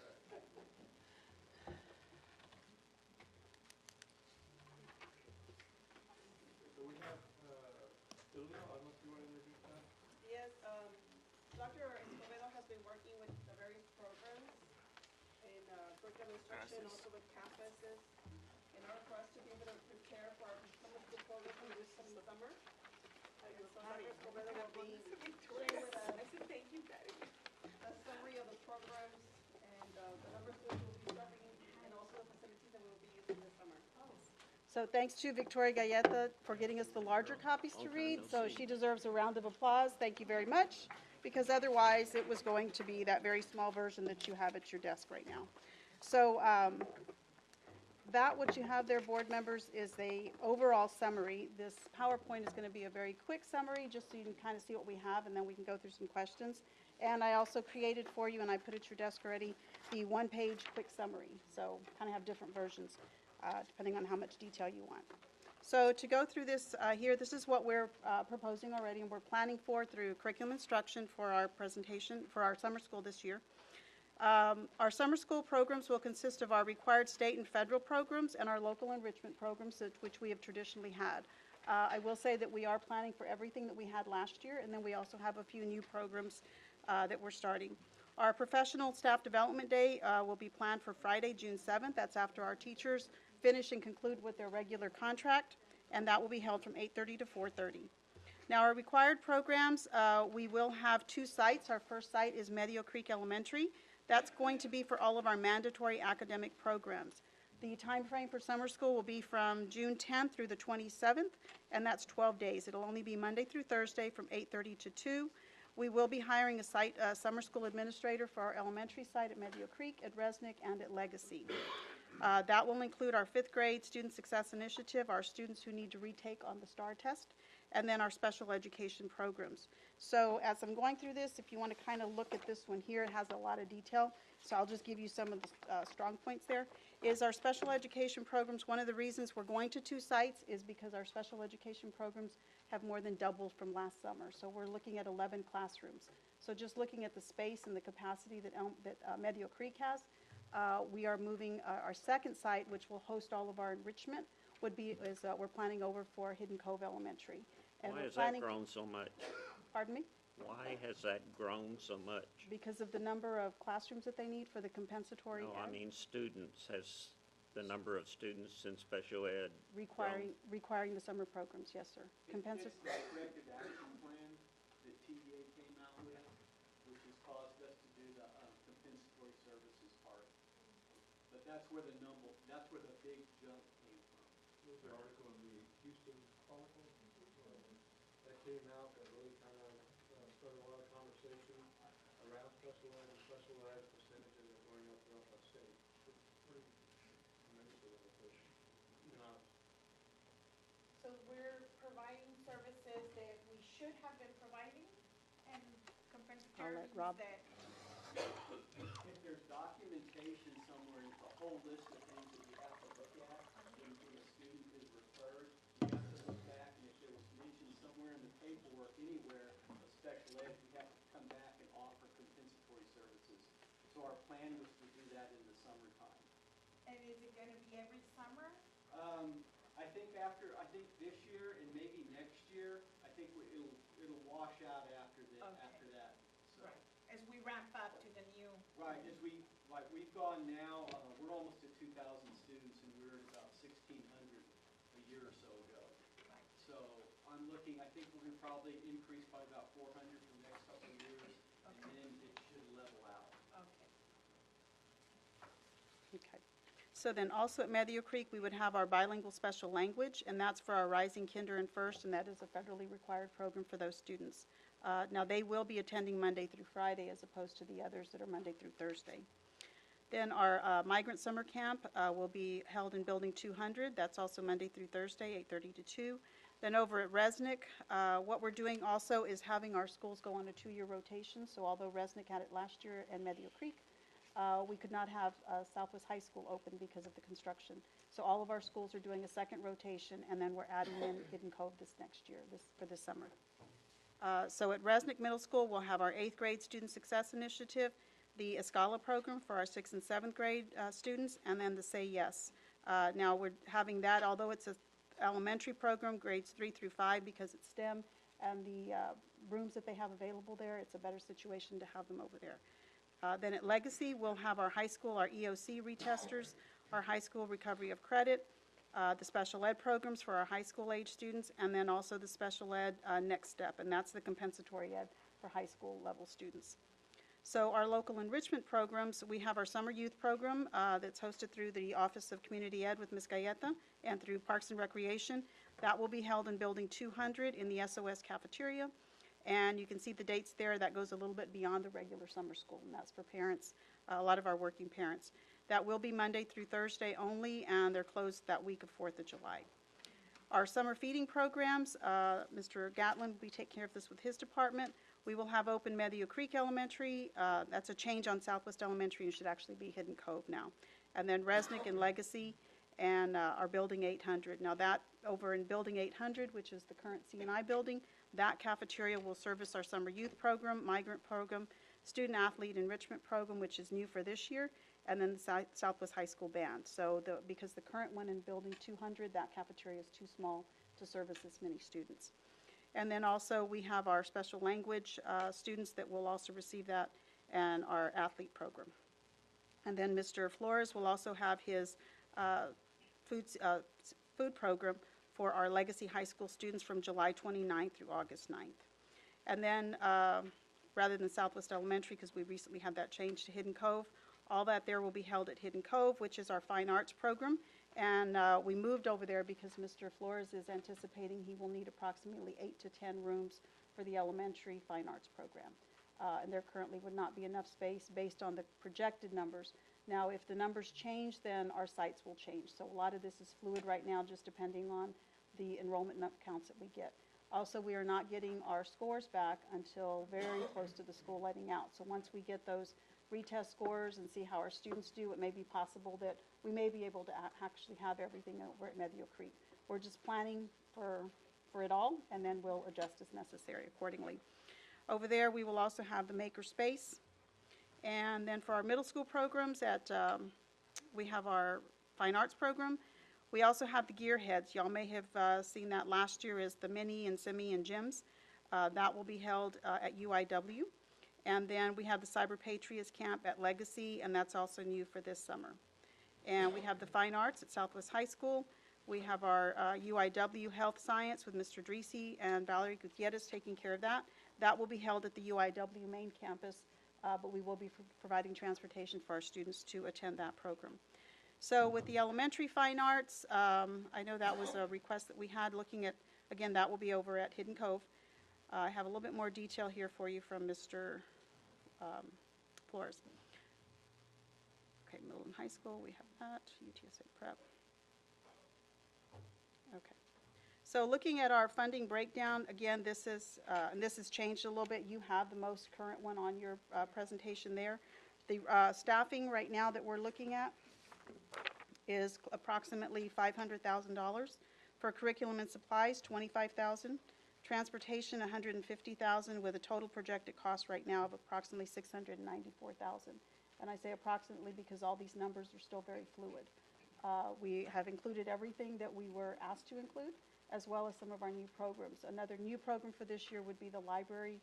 So we have, Silvia, I don't know if you want to introduce that. Yes, Dr. Escobedo has been working with the various programs in curriculum instruction, also with campuses, in order for us to be able to prepare for our summer school program for this coming summer. And so Dr. Escobedo will be sharing with us a summary of the programs and the number of schools we'll be serving, and also the facilities that we'll be using this summer. So thanks to Victoria Galleta for getting us the larger copies to read. So she deserves a round of applause. Thank you very much, because otherwise it was going to be that very small version that you have at your desk right now. So that what you have there, board members, is the overall summary. This PowerPoint is going to be a very quick summary, just so you can kind of see what we have, and then we can go through some questions. And I also created for you, and I put at your desk already, the one-page quick summary. So kind of have different versions, depending on how much detail you want. So to go through this here, this is what we're proposing already, and we're planning for through curriculum instruction for our presentation, for our summer school this year. Our summer school programs will consist of our required state and federal programs and our local enrichment programs, which we have traditionally had. I will say that we are planning for everything that we had last year, and then we also have a few new programs that we're starting. Our professional staff development day will be planned for Friday, June 7th. That's after our teachers finish and conclude with their regular contract, and that will be held from 8:30 to 4:30. Now, our required programs, we will have 2 sites. Our first site is Medio Creek Elementary. That's going to be for all of our mandatory academic programs. The time frame for summer school will be from June 10th through the 27th, and that's 12 days. It'll only be Monday through Thursday from 8:30 to 2. We will be hiring a summer school administrator for our elementary site at Medio Creek, at Resnick, and at Legacy. That will include our 5th grade Student Success Initiative, our students who need to retake on the STAR test, and then our special education programs. So as I'm going through this, if you want to kind of look at this one here, it has a lot of detail, so I'll just give you some of the strong points there. Is our special education programs, one of the reasons we're going to 2 sites is because our special education programs have more than doubled from last summer. So we're looking at 11 classrooms. So just looking at the space and the capacity that Medio Creek has, we are moving our second site, which will host all of our enrichment, we're planning over for Hidden Cove Elementary. And Why we're has that planning- grown so much? Pardon me? Why has that grown so much? Because of the number of classrooms that they need for the compensatory No, I ed, mean students. Has the number of students in special ed requiring the summer programs, yes, sir. It's the corrective action plan that TDA came out with, which has caused us to do the compensatory services part. But that's where the big jump came from. There was an article in the Houston Chronicle that came out that really kind of started a lot of conversation around special ed and special ed percentages are going up throughout the state. It's pretty tremendously beneficial. So we're providing services that we should have been providing and compensatory I'll let Rob. that If there's documentation somewhere, it's a whole list of things that you have to look at when a student is referred. You have to look back, and if there was mentioned somewhere in the paperwork anywhere of special ed, you have to come back and offer compensatory services. So our plan was to do that in the summertime. And is it going to be every summer? I think this year and maybe next year, I think it'll wash out after that. So. Right, as we ramp up to the new. Right, we've gone now, we're almost at 2,000 students, and we were at about 1,600 a year or so ago. Right. So I think we're going to probably increase by about 400 for the next couple of years, and then it should level out. Okay. So then also at Medio Creek, we would have our bilingual special language, and that's for our rising kinder and first, and that is a federally required program for those students. Now, they will be attending Monday through Friday as opposed to the others that are Monday through Thursday. Then our migrant summer camp will be held in Building 200. That's also Monday through Thursday, 8:30 to 2. Then over at Resnick, what we're doing also is having our schools go on a 2-year rotation. So although Resnick had it last year and Medio Creek, we could not have Southwest High School open because of the construction. So all of our schools are doing a second rotation, and then we're adding in Hidden Cove this next year, for this summer. So at Resnick Middle School, we'll have our 8th grade Student Success Initiative, the Escala program for our 6th and 7th grade students, and then the Say Yes. Now we're having that, although it's an elementary program, grades 3 through 5, because it's STEM, and the rooms that they have available there, it's a better situation to have them over there. Then at Legacy, we'll have our high school, our EOC retesters, our high school recovery of credit, the special ed programs for our high school age students, and then also the special ed next step, and that's the compensatory ed for high school level students. So our local enrichment programs, we have our summer youth program that's hosted through the Office of Community Ed with Ms. Galleta and through Parks and Recreation. That will be held in Building 200 in the SOS cafeteria. And you can see the dates there. That goes a little bit beyond the regular summer school, and that's for parents, a lot of our working parents. That will be Monday through Thursday only, and they're closed that week of 4th of July. Our summer feeding programs, Mr. Gatlin will be taking care of this with his department. We will have open Medio Creek Elementary. That's a change on Southwest Elementary and should actually be Hidden Cove now. And then Resnick and Legacy. and our Building 800. Now that, over in Building 800, which is the current C&I building, that cafeteria will service our summer youth program, migrant program, student athlete enrichment program, which is new for this year, and then the Southwest High School band. So because the current one in Building 200, that cafeteria is too small to service as many students. And then also we have our special language students that will also receive that, and our athlete program. And then Mr. Flores will also have his food program for our Legacy High School students from July 29th through August 9th. And then rather than Southwest Elementary, because we recently had that changed to Hidden Cove, all that there will be held at Hidden Cove, which is our fine arts program. And we moved over there because Mr. Flores is anticipating he will need approximately 8 to 10 rooms for the elementary fine arts program. And there currently would not be enough space based on the projected numbers. Now, if the numbers change, then our sites will change. So a lot of this is fluid right now, just depending on the enrollment counts that we get. Also, we are not getting our scores back until very close to the school letting out. So once we get those retest scores and see how our students do, it may be possible that we may be able to actually have everything over at Medio Creek. We're just planning for it all, and then we'll adjust as necessary accordingly. Over there, we will also have the maker space. And then for our middle school programs, we have our fine arts program. We also have the gearheads. Y'all may have seen that last year as the mini and semi and gyms. That will be held at UIW. And then we have the Cyber Patriots Camp at Legacy, and that's also new for this summer. And we have the fine arts at Southwest High School. We have our UIW Health Science with Mr. Dreesy and Valerie Gutierrez taking care of that. That will be held at the UIW main campus, but we will be providing transportation for our students to attend that program. So with the elementary fine arts, I know that was a request that we had looking at, again, that will be over at Hidden Cove. I have a little bit more detail here for you from Mr. Flores. Okay, middle and high school, we have that, UTSA prep. Okay. So looking at our funding breakdown, again, this is, and this has changed a little bit. You have the most current one on your presentation there. The staffing right now that we're looking at is approximately $500,000. For curriculum and supplies, $25,000. Transportation, $150,000, with a total projected cost right now of approximately $694,000. And I say approximately because all these numbers are still very fluid. We have included everything that we were asked to include, as well as some of our new programs. Another new program for this year would be the library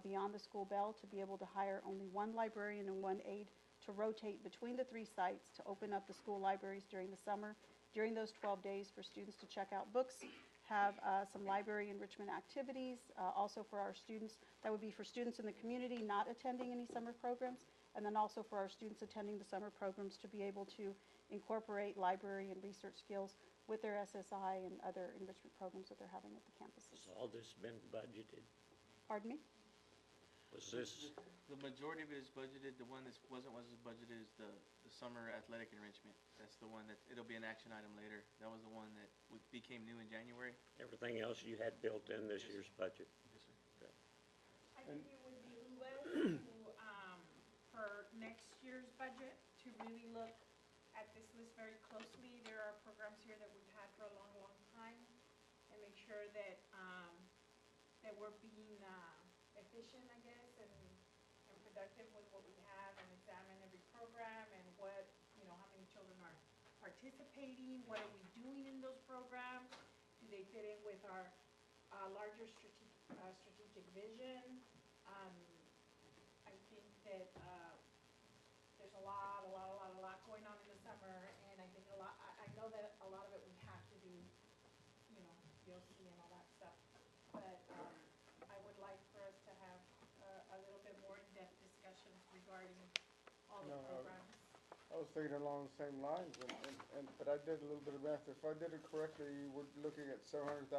beyond the school bell, to be able to hire only one librarian and one aide to rotate between the 3 sites to open up the school libraries during the summer, during those 12 days for students to check out books, have some library enrichment activities, also for our students. That would be for students in the community not attending any summer programs, and then also for our students attending the summer programs to be able to incorporate library and research skills with their SSI and other enrichment programs that they're having at the campuses. Has all this been budgeted? Pardon me? Was this, The majority of it is budgeted. The one that wasn't budgeted is the summer athletic enrichment. That's the one that, it'll be an action item later. That was the one that became new in January. everything else you had built in this year's budget? Yes, sir. Okay. I think it would behoove us to, for next year's budget, to really look at this list very closely. There are programs here that we've had for a long, long time, and make sure that, that we're being, efficient, I guess, and productive with what we have, and examine every program and what, how many children are participating, what are we doing in those programs, do they fit in with our larger strategic vision. I think that there's a lot going on in the summer, and I think I know that a lot of it we have to do, DOC and all that stuff, but I would like for us to have a little bit more in-depth discussions regarding all the programs. I was thinking along the same lines, but I did a little bit of math. If I did it correctly, we're looking at $700,000,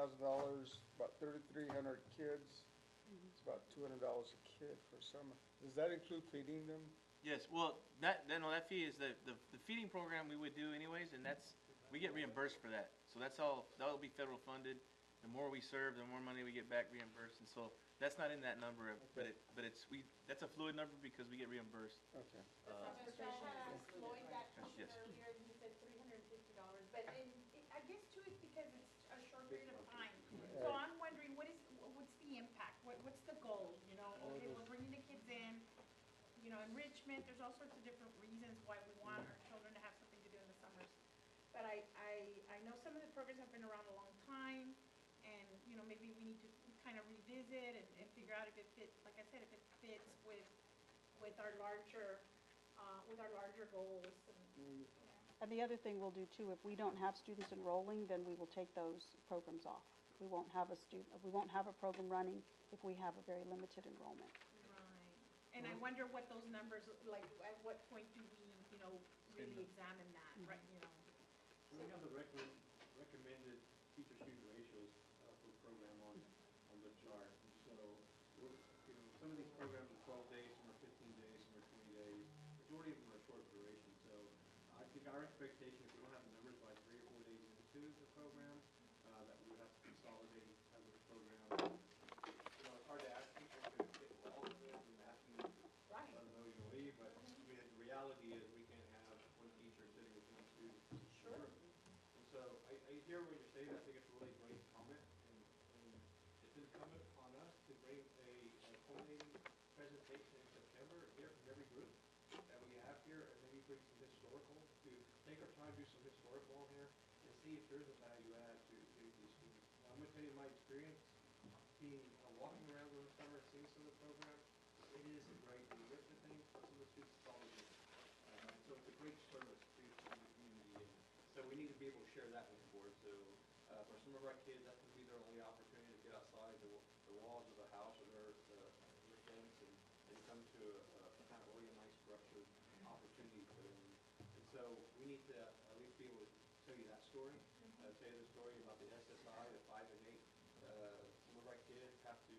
about 3,300 kids. It's about $200 a kid for summer. Does that include feeding them? Yes, well, that fee is the feeding program we would do anyways, and we get reimbursed for that. So that will be federal funded. The more we serve, the more money we get back reimbursed, and so that's not in that number, but that's a fluid number because we get reimbursed. Okay. Mr. Floyd got Yes. earlier, he said $350 but I guess too, it's because it's a short period of time. So I'm wondering, what's the impact? What's the goal, you know? Okay, we're bringing the kids in, you know, enrichment, there's all sorts of different reasons why we want our children to have something to do in the summers. But I know some of the programs have been around a long time, and, you know, maybe we need to kind of revisit and figure out if it fits, like I said, if it fits with our larger goals. And the other thing we'll do too, if we don't have students enrolling, then we will take those programs off. We won't have a program running if we have a very limited enrollment. Right. And I wonder what those numbers, like, at what point do we, you know, really examine that, right, you know? We have the recommended teacher-student ratios for the program on the chart. So, you know, some of these programs are 12 days, some are 15 days, some are 20 days. Majority of them are short duration. So, I think our expectation, if we don't have the numbers by 3 or 4 days into the program, that we would have to consolidate the program. You know, it's hard to ask people to get involved with it and asking them to know you leave, but the reality is we can't have one teacher sitting with one student. Sure. And so I hear what you're saying. I think it's a really great comment, and it's incumbent upon us to bring a culminating presentation in September here from every group that we have here, and maybe bring some historical to take our time, do some historical on here, and see if there's a value add to these students. Now, I'm going to tell you my experience being walking around in the summer, seeing some of the programs. It is a great new lift of things, but some of the students follow it. So it's a great service to the community. And so we need to be able to share that with the board. So for some of our kids, that's going to be their only opportunity to get outside the walls of the house or their fence and come to a kind of organized, structured opportunity for them. And so we need to at least be able to tell you that story, tell you the story about the SSI, the 5 and 8. Some of our kids have to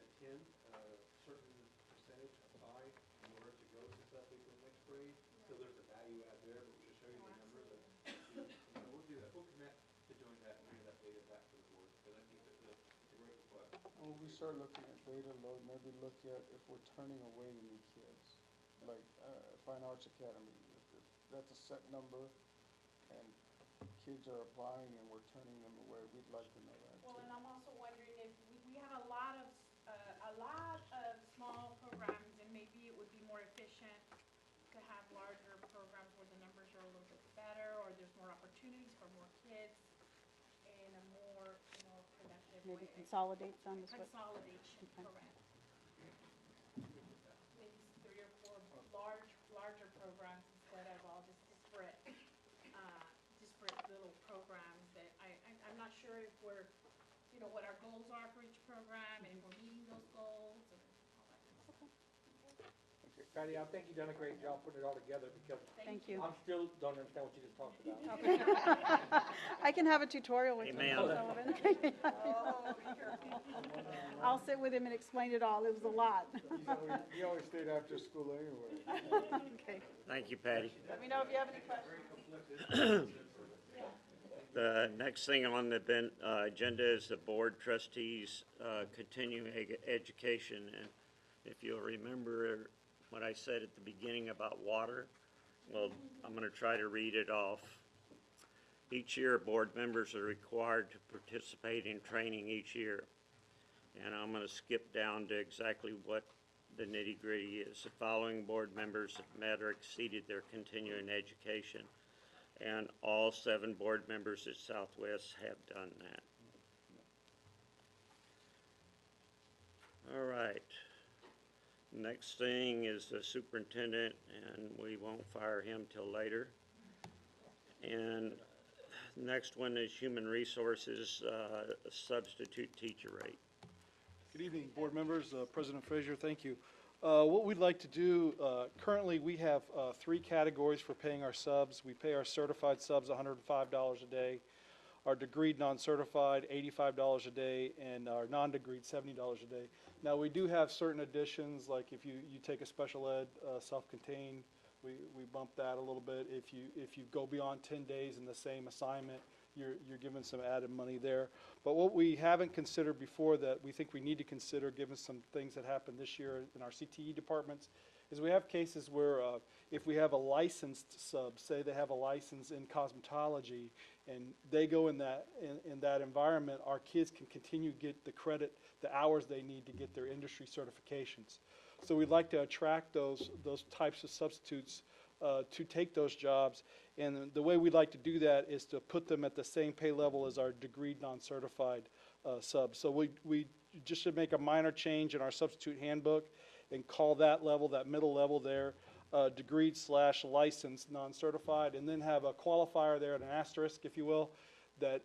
attend a certain percentage of time in order to go successfully to the next grade. So there's a value add there, but we'll show you the numbers. And we'll do that. We'll commit to doing that and bring that data back to the board, because I think that's a great request. When we start looking at data load, maybe look at if we're turning away any kids, like Fine Arts Academy, if that's a set number, and kids are applying and we're turning them away, we'd like to know that Well, too. and I'm also wondering if we have a lot of small programs, and maybe it would be more efficient to have larger programs where the numbers are a little bit better, or there's more opportunities for more kids in a more, you know, productive way. Maybe consolidate some is what. Consolidation, Okay. correct. Maybe 3 or 4 larger programs instead of all this disparate little programs that I'm not sure if we're, you know, what our goals are for each program, and if we're meeting those goals and all that kind of stuff. Okay, Patty, I think you've done a great job putting it all together, because Thank you. I still don't understand what you just talked about. I can have a tutorial with you, Amen. Sullivan. I'll sit with him and explain it all. It was a lot. He always stayed after school anyway. Okay. Thank you, Patty. Let me know if you have any questions. The next thing on the agenda is the board trustees continuing education. And if you'll remember what I said at the beginning about water, well, I'm going to try to read it off. Each year, board members are required to participate in training each year. And I'm going to skip down to exactly what the nitty-gritty is. The following board members have met or exceeded their continuing education, and all 7 board members at Southwest have done that. All right. Next thing is the superintendent, and we won't fire him till later. And next one is human resources substitute teacher rate. Good evening, board members. President Frazier, thank you. What we'd like to do, currently we have 3 categories for paying our subs. We pay our certified subs $105 a day, our degreed non-certified $85 a day, and our non-degreed $70 a day. Now we do have certain additions, like if you take a special ed self-contained, we bump that a little bit. If you go beyond 10 days in the same assignment, you're given some added money there. But what we haven't considered before that we think we need to consider, given some things that happened this year in our CTE departments, is we have cases where if we have a licensed sub, say they have a license in cosmetology, and they go in that environment, our kids can continue to get the credit, the hours they need to get their industry certifications. So we'd like to attract those types of substitutes to take those jobs. And the way we'd like to do that is to put them at the same pay level as our degreed non-certified subs. So we just should make a minor change in our substitute handbook and call that level, that middle level there, degreed/licensed non-certified, and then have a qualifier there, an asterisk, if you will, that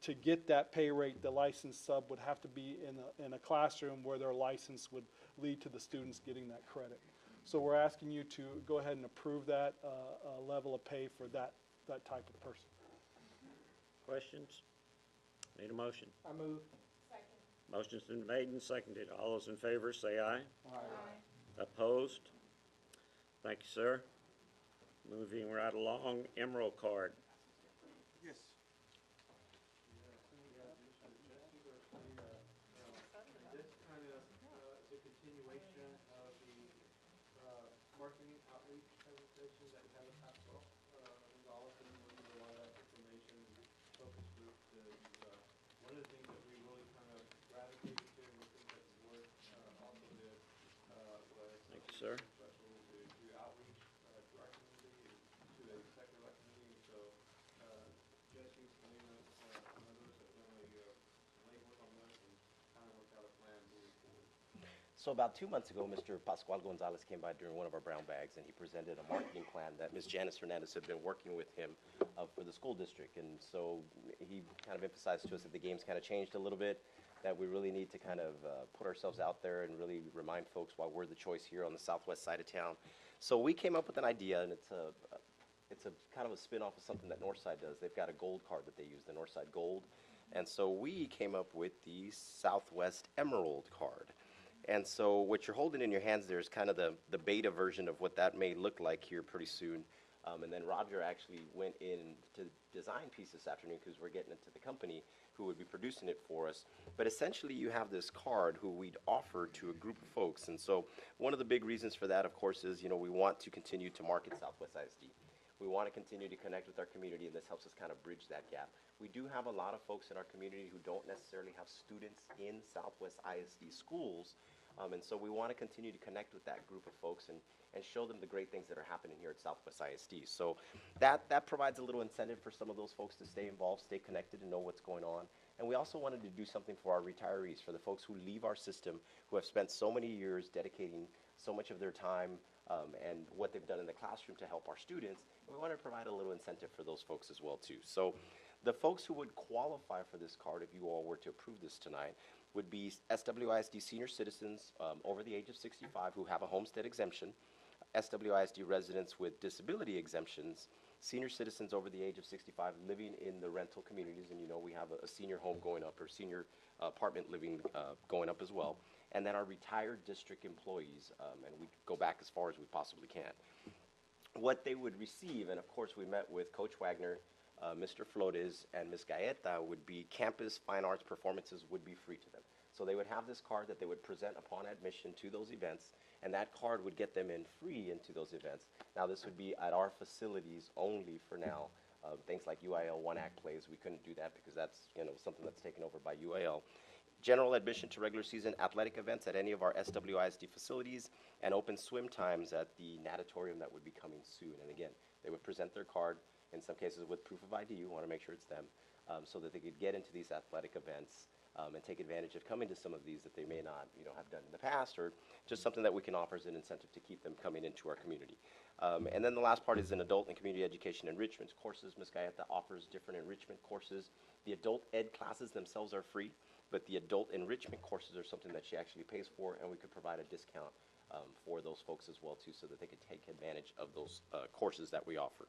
to get that pay rate, the licensed sub would have to be in a classroom where their license would lead to the students getting that credit. So we're asking you to go ahead and approve that level of pay for that type of person. Questions? Need a motion? I move. Motion's been made and seconded. All those in favor say aye. Aye. Opposed? Thank you, sir. Moving right along, Emerald Card. Yes. This kind of is a continuation of the marketing outreach presentation that we had with Pascal. And all of them were a lot of information and focus groups. One of the things that we really kind of gravitated to and we think that the board also did was Thank you, sir. special to do outreach to our community and to the secular community. So Jesse, Selena, and others have done legwork on this and kind of worked out a plan moving forward. So about 2 months ago, Mr. Pascual Gonzalez came by during one of our brown bags, and he presented a marketing plan that Ms. Janice Hernandez had been working with him for the school district. And so he kind of emphasized to us that the game's kind of changed a little bit, that we really need to kind of put ourselves out there and really remind folks why we're the choice here on the southwest side of town. So we came up with an idea, and it's a kind of a spin-off of something that Northside does. They've got a gold card that they use, the Northside Gold. And so we came up with the Southwest Emerald card. And so what you're holding in your hands there is kind of the beta version of what that may look like here pretty soon. And then Roger actually went in to design piece this afternoon because we're getting into the company who would be producing it for us. But essentially you have this card who we'd offer to a group of folks. And so one of the big reasons for that, of course, is, we want to continue to market Southwest ISD. We want to continue to connect with our community, and this helps us kind of bridge that gap. We do have a lot of folks in our community who don't necessarily have students in Southwest ISD schools, and so we want to continue to connect with that group of folks and show them the great things that are happening here at Southwest ISD. So that provides a little incentive for some of those folks to stay involved, stay connected, and know what's going on. And we also wanted to do something for our retirees, for the folks who leave our system, who have spent so many years dedicating so much of their time and what they've done in the classroom to help our students. And we want to provide a little incentive for those folks as well, too. So the folks who would qualify for this card, if you all were to approve this tonight, would be SWISD senior citizens over the age of 65 who have a homestead exemption, SWISD residents with disability exemptions, senior citizens over the age of 65 living in the rental communities, and we have a senior home going up, or senior apartment living going up as well, and then our retired district employees, and we go back as far as we possibly can. What they would receive, and of course we met with Coach Wagner, Mr. Flores, and Ms. Gaeta, would be campus fine arts performances would be free to them. So they would have this card that they would present upon admission to those events, and that card would get them in free into those events. Now this would be at our facilities only for now. Things like UIL One Act plays, we couldn't do that because that's something that's taken over by UIL. General admission to regular season athletic events at any of our SWISD facilities, and open swim times at the natatorium that would be coming soon. And again, they would present their card, in some cases with proof of ID, we want to make sure it's them, so that they could get into these athletic events and take advantage of coming to some of these that they may not have done in the past, or just something that we can offer as an incentive to keep them coming into our community. And then the last part is an adult and community education enrichment courses. Ms. Gaeta offers different enrichment courses. The adult ed classes themselves are free, but the adult enrichment courses are something that she actually pays for, and we could provide a discount for those folks as well too, so that they could take advantage of those courses that we offer.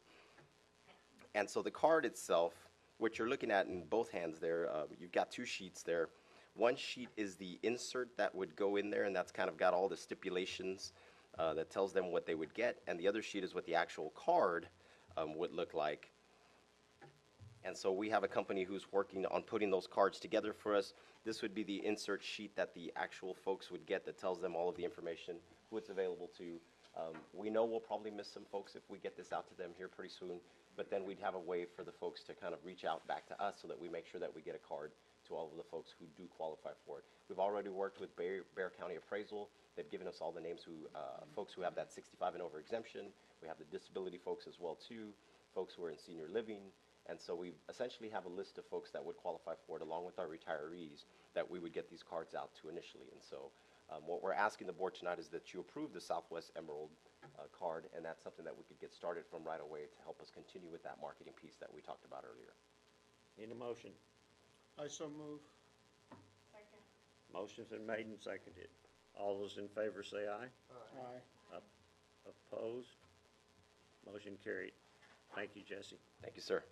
And so the card itself, what you're looking at in both hands there, you've got two sheets there. One sheet is the insert that would go in there, and that's kind of got all the stipulations that tells them what they would get, and the other sheet is what the actual card would look like. And so we have a company who's working on putting those cards together for us. This would be the insert sheet that the actual folks would get that tells them all of the information, who it's available to, We know we'll probably miss some folks if we get this out to them here pretty soon, but then we'd have a way for the folks to kind of reach out back to us so that we make sure that we get a card to all of the folks who do qualify for it. We've already worked with Bexar County Appraisal. They've given us all the names folks who have that 65 and over exemption. We have the disability folks as well too, folks who are in senior living. And so we essentially have a list of folks that would qualify for it along with our retirees that we would get these cards out to initially. And so what we're asking the board tonight is that you approve the Southwest Emerald card, and that's something that we could get started from right away to help us continue with that marketing piece that we talked about earlier. Need a motion? I so move. Second. Motion's been made and seconded. All those in favor say aye. Aye. Opposed? Motion carried. Thank you, Jesse. Thank you, sir.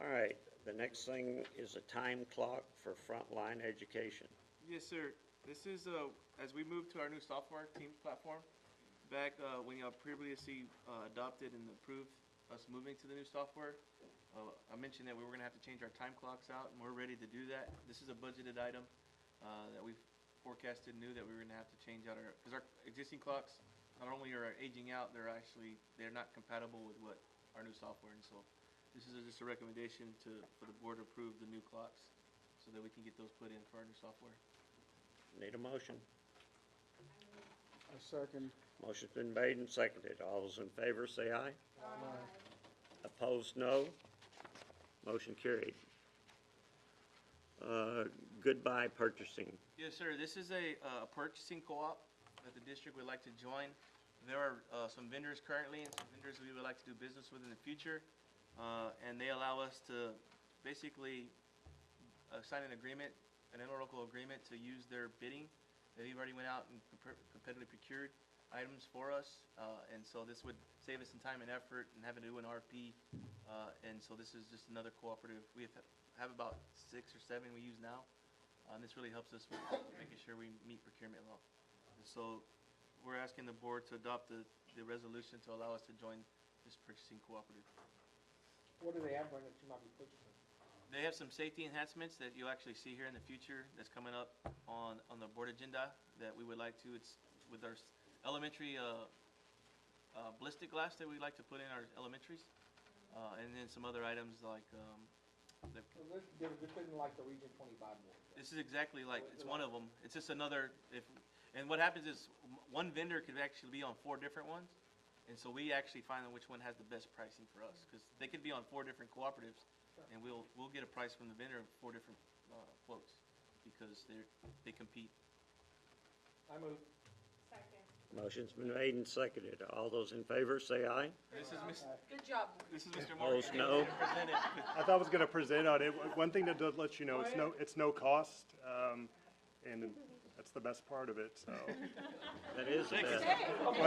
All right, the next thing is a time clock for frontline education. Yes, sir. This is, as we move to our new software Teams platform, back when y'all previously adopted and approved us moving to the new software, I mentioned that we were going to have to change our time clocks out, and we're ready to do that. This is a budgeted item that we've forecasted, knew that we were going to have to change out because our existing clocks not only are aging out, they're not compatible with what our new software, and so this is just a recommendation for the board to approve the new clocks so that we can get those put in for our new software. Need a motion? I second. Motion's been made and seconded. All those in favor say aye. Aye. Opposed, no. Motion carried. Goodbye purchasing. Yes, sir. This is a purchasing co-op that the district would like to join. There are some vendors currently and some vendors we would like to do business with in the future. And they allow us to basically sign an agreement, an interlocal agreement to use their bidding. They've already went out and competitively procured items for us. And so this would save us some time and effort and having to do an RFP. And so this is just another cooperative. We have about 6 or 7 we use now. And this really helps us with making sure we meet procurement law. And so we're asking the board to adopt the resolution to allow us to join this purchasing cooperative. What do they have right that you might be purchasing? They have some safety enhancements that you'll actually see here in the future that's coming up on the board agenda that we would like to. It's with our elementary ballistic glass that we like to put in our elementaries. And then some other items like They're putting like the Region 25 board. this is exactly like, it's one of them. It's just another, and what happens is one vendor could actually be on 4 different ones. And so we actually find out which one has the best pricing for us, because they could be on 4 different cooperatives, and we'll get a price from the vendor of 4 different quotes, because they compete. I move. Second. Motion's been made and seconded. All those in favor say aye. This is Good job. Mr. Morgan. Opposed, no. I thought I was going to present on it. One thing that does let you know, it's no cost, and that's the best part of it, so. That is the best. Well, No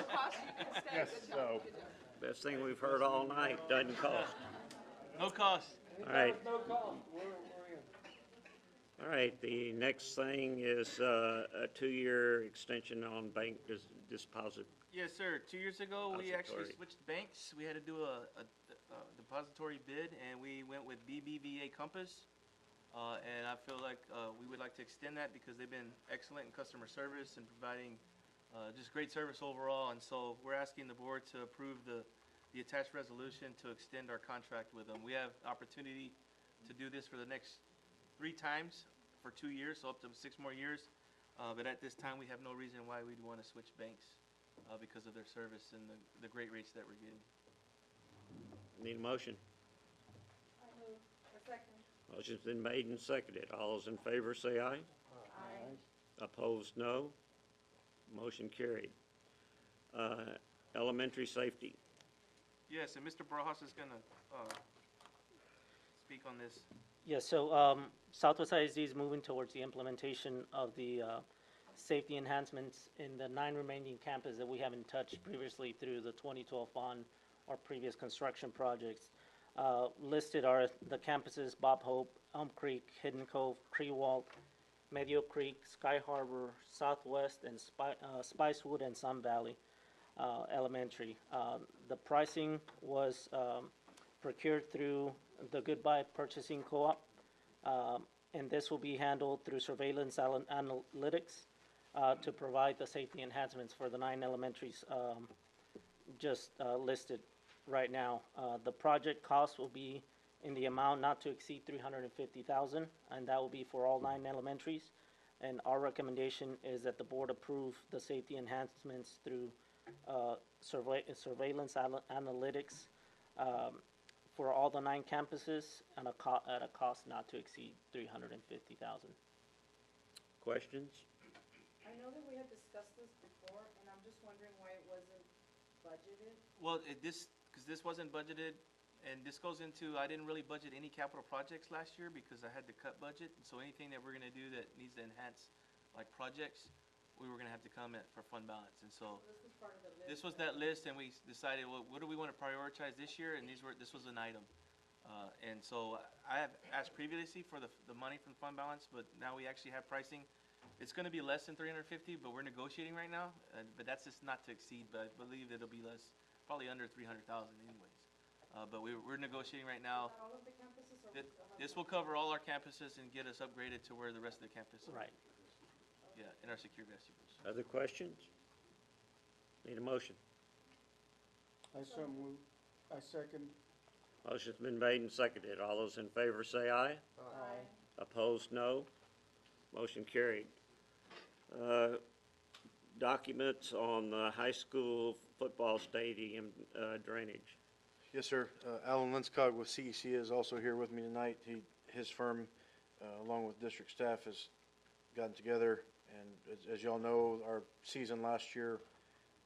cost, you can stay. Yes, Good job. so, Best thing we've heard all night. Doesn't cost. No cost. All right. No cost. We're in. All right, the next thing is a 2-year extension on bank deposit. Yes, sir. 2 years ago, we actually Depository. switched banks. We had to do a depository bid, and we went with BBVA Compass. And I feel like we would like to extend that because they've been excellent in customer service and providing just great service overall. And so we're asking the board to approve the attached resolution to extend our contract with them. We have opportunity to do this for the next 3 times for 2 years, so up to 6 more years. But at this time, we have no reason why we'd want to switch banks because of their service and the great rates that we're getting. Need a motion? I move. A second. Motion's been made and seconded. All those in favor say aye. Aye. Opposed, no. Motion carried. Elementary safety. Yes, and Mr. Barajas is going to speak on this. Yeah, so Southwest ISD is moving towards the implementation of the safety enhancements in the 9 remaining campuses that we haven't touched previously through the 2012 bond or previous construction projects. Listed are the campuses Bob Hope, Elm Creek, Hidden Cove, Creewalt, Medio Creek, Sky Harbor, Southwest, and Spicewood and Sun Valley Elementary. The pricing was procured through the Goodbye Purchasing Co-op, and this will be handled through surveillance analytics. to provide the safety enhancements for the 9 elementaries just listed right now. The project cost will be in the amount not to exceed $350,000, and that will be for all 9 elementaries. And our recommendation is that the board approve the safety enhancements through surveillance analytics for all the 9 campuses at a cost not to exceed $350,000. Questions? I know that we had discussed this before, and I'm just wondering why it wasn't budgeted. Well, because this wasn't budgeted, and this goes into, I didn't really budget any capital projects last year because I had to cut budget. And so anything that we're gonna do that needs to enhance, like projects, we were gonna have to come at for fund balance. And so This was part of the list. this was that list, and we decided, well, what do we wanna prioritize this year? And this was an item. And so I have asked previously for the money from fund balance, but now we actually have pricing. It's gonna be less than 350, but we're negotiating right now. But that's just not to exceed, but I believe it'll be less, probably under 300,000 anyways. But we're negotiating right now. All of the campuses, or we still have This will cover all our campuses and get us upgraded to where the rest of the campus is. Right. Yeah, in our secure vestibules. Other questions? Need a motion? I so move. I second. Motion's been made and seconded. All those in favor say aye. Aye. Opposed, no. Motion carried. Documents on the high school football stadium drainage. Yes, sir. Alan Linscott with CEC is also here with me tonight. His firm, along with district staff, has gotten together, and as y'all know, our season last year,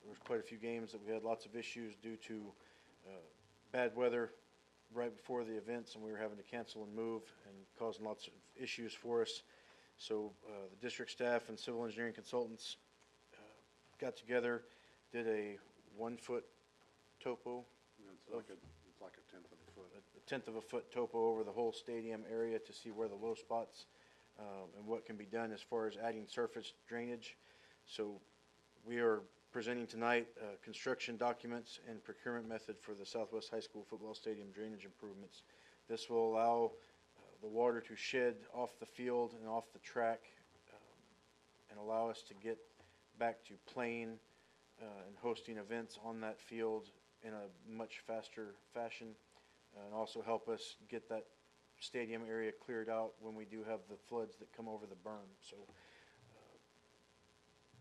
there was quite a few games that we had lots of issues due to bad weather right before the events, and we were having to cancel and move and causing lots of issues for us. So the district staff and civil engineering consultants got together, did a 1-foot topo. It's like a tenth of a foot. A tenth of a foot topo over the whole stadium area to see where the low spots and what can be done as far as adding surface drainage. So we are presenting tonight construction documents and procurement method for the Southwest High School football stadium drainage improvements. This will allow the water to shed off the field and off the track and allow us to get back to playing and hosting events on that field in a much faster fashion, and also help us get that stadium area cleared out when we do have the floods that come over the berm. So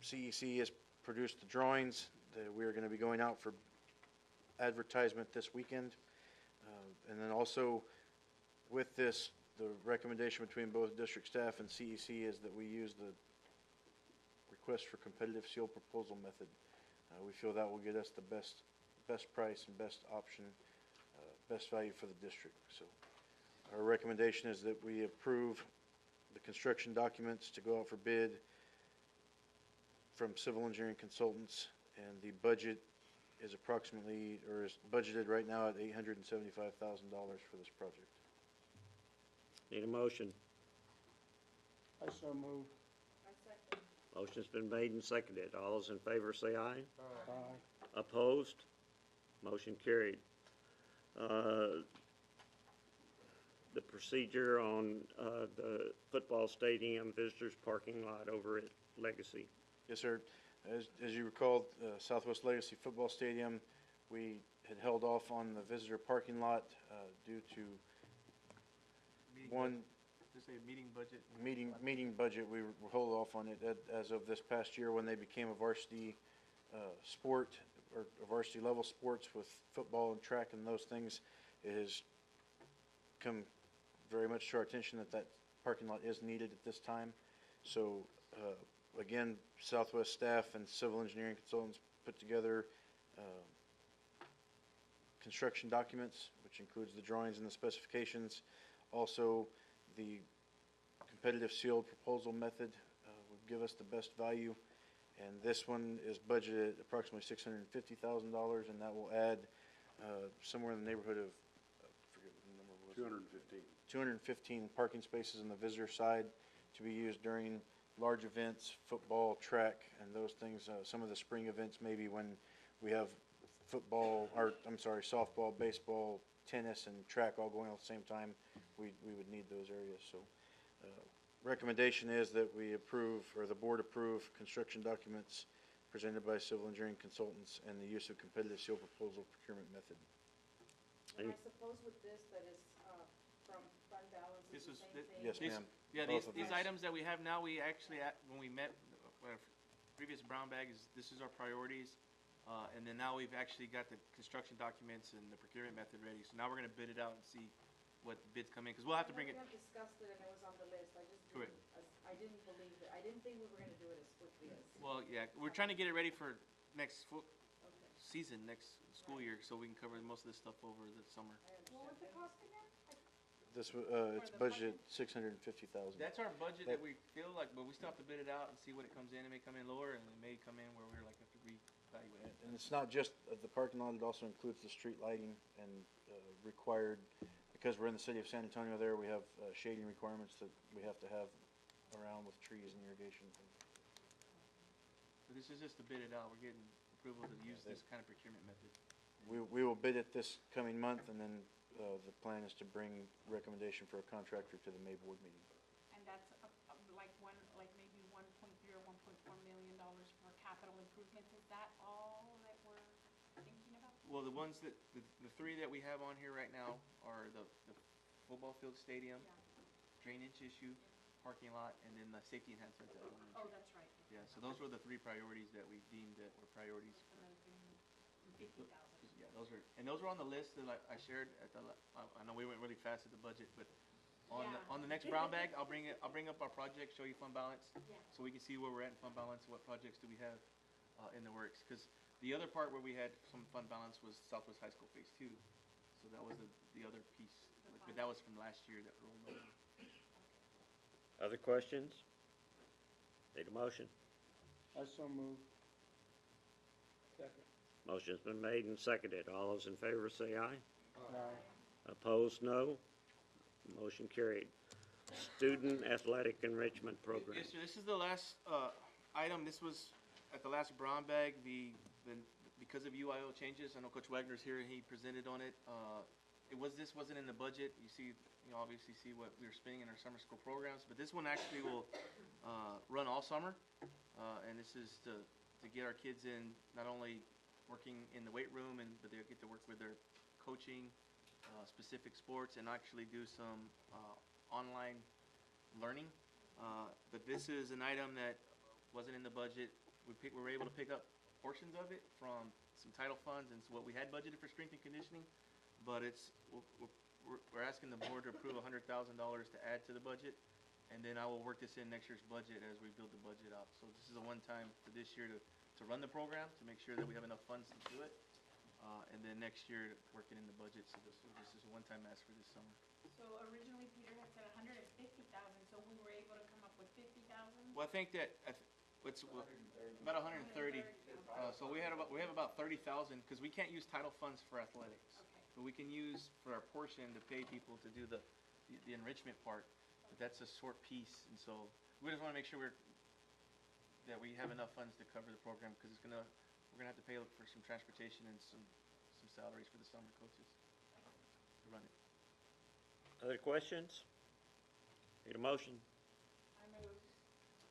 CEC has produced the drawings that we are going to be going out for advertisement this weekend. And then also with this, the recommendation between both district staff and CEC is that we use the request for competitive seal proposal method. We feel that will get us the best price and best option, best value for the district. So our recommendation is that we approve the construction documents to go out for bid from civil engineering consultants, and the budget is approximately, or is budgeted right now at $875,000 for this project. Need a motion? I so move. I second. Motion's been made and seconded. All those in favor say aye. Aye. Opposed? Motion carried. The procedure on the football stadium visitors parking lot over at Legacy. Yes, sir. As you recall, Southwest Legacy Football Stadium, we had held off on the visitor parking lot due to Just a meeting budget. meeting budget. We were held off on it as of this past year when they became a varsity sport, or a varsity level sports with football and track and those things. It has come very much to our attention that that parking lot is needed at this time. So again, Southwest staff and civil engineering consultants put together construction documents, which includes the drawings and the specifications. Also, the competitive sealed proposal method would give us the best value. And this one is budgeted at approximately $650,000, and that will add somewhere in the neighborhood of, I forget what the number was. 215 parking spaces on the visitor side to be used during large events, football, track, and those things. Some of the spring events, maybe when we have softball, baseball, tennis, and track all going on at the same time, we would need those areas. So recommendation is that we approve, or the board approve, construction documents presented by civil engineering consultants and the use of competitive seal proposal procurement method. And I suppose with this, that is, from fund balance is the same thing? Yes, ma'am. Yeah, Both of these these. items that we have now, we actually, when we met, previous brown bag this is our priorities. And then now we've actually got the construction documents and the procurement method ready. So now we're gonna bid it out and see what bids come in, because we'll have to bring it. We have discussed it and it was on the list, I just Correct. I didn't believe it, I didn't think we were gonna do it as quickly as. Well, yeah, we're trying to get it ready for next Okay. season, next school year, so we can cover most of this stuff over the summer. What was the cost again? This, it's budgeted $650,000. That's our budget that we feel like, but we still have to bid it out and see what it comes in. It may come in lower, and it may come in where we're like, have to reevaluate it. And it's not just the parking lot, it also includes the street lighting and required, because we're in the city of San Antonio there, we have shading requirements that we have to have around with trees and irrigation. But this is just to bid it out. We're getting approval to use this kind of procurement method. We will bid it this coming month, and then the plan is to bring recommendation for a contractor to the May board meeting. And that's like maybe 1.3 or 1.4 million dollars for capital improvements. Is that all that we're thinking about? Well, the ones that, the three that we have on here right now are the football field stadium, drainage issue, parking lot, and then the safety enhancement. Oh, that's right. Yeah, so those were the three priorities that we deemed that were priorities. 50,000. Yeah, those were on the list that I shared at the, I know we went really fast at the budget, but on the next brown bag, I'll bring up our project, show you fund balance, so we can see where we're at in fund balance, what projects do we have in the works. Because the other part where we had some fund balance was Southwest High School Phase 2, so that was the other piece, but that was from last year that rolled over. Other questions? Need a motion? I so move. Second. Motion's been made and seconded. All those in favor say aye. Aye. Opposed, no. Motion carried. Student Athletic Enrichment Program. Yes, sir, this is the last item. This was at the last brown bag, because of UIO changes. I know Coach Wagner's here, and he presented on it. This wasn't in the budget. You obviously see what we were spending in our summer school programs, but this one actually will run all summer, and this is to get our kids in, not only working in the weight room, but they'll get to work with their coaching, specific sports, and actually do some online learning. But this is an item that wasn't in the budget. We were able to pick up portions of it from some title funds and what we had budgeted for strength and conditioning, but we're asking the board to approve $100,000 to add to the budget, and then I will work this in next year's budget as we build the budget out. So this is a one-time for this year to run the program, to make sure that we have enough funds to do it, and then next year working in the budget. So this is a one-time ask for this summer. So originally Peter had said 150,000, so we were able to come up with 50,000? Well, I think that it's about 130. So we have about 30,000 because we can't use title funds for athletics, but we can use for our portion to pay people to do the enrichment part. But that's a short piece, and so we just want to make sure that we have enough funds to cover the program, because we're gonna have to pay for some transportation and some salaries for the summer coaches to run it. Other questions? Need a motion? I move.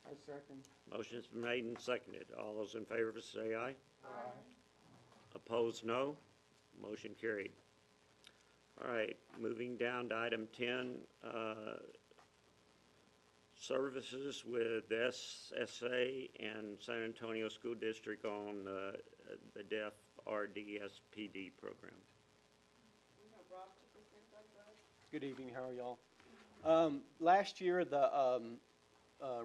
I second. Motion's been made and seconded. All those in favor say aye. Aye. Opposed, no. Motion carried. All right, moving down to item 10, services with SSA and San Antonio School District on the deaf RDSPD program. We have Rob to present on that. Good evening, how are y'all? Last year, the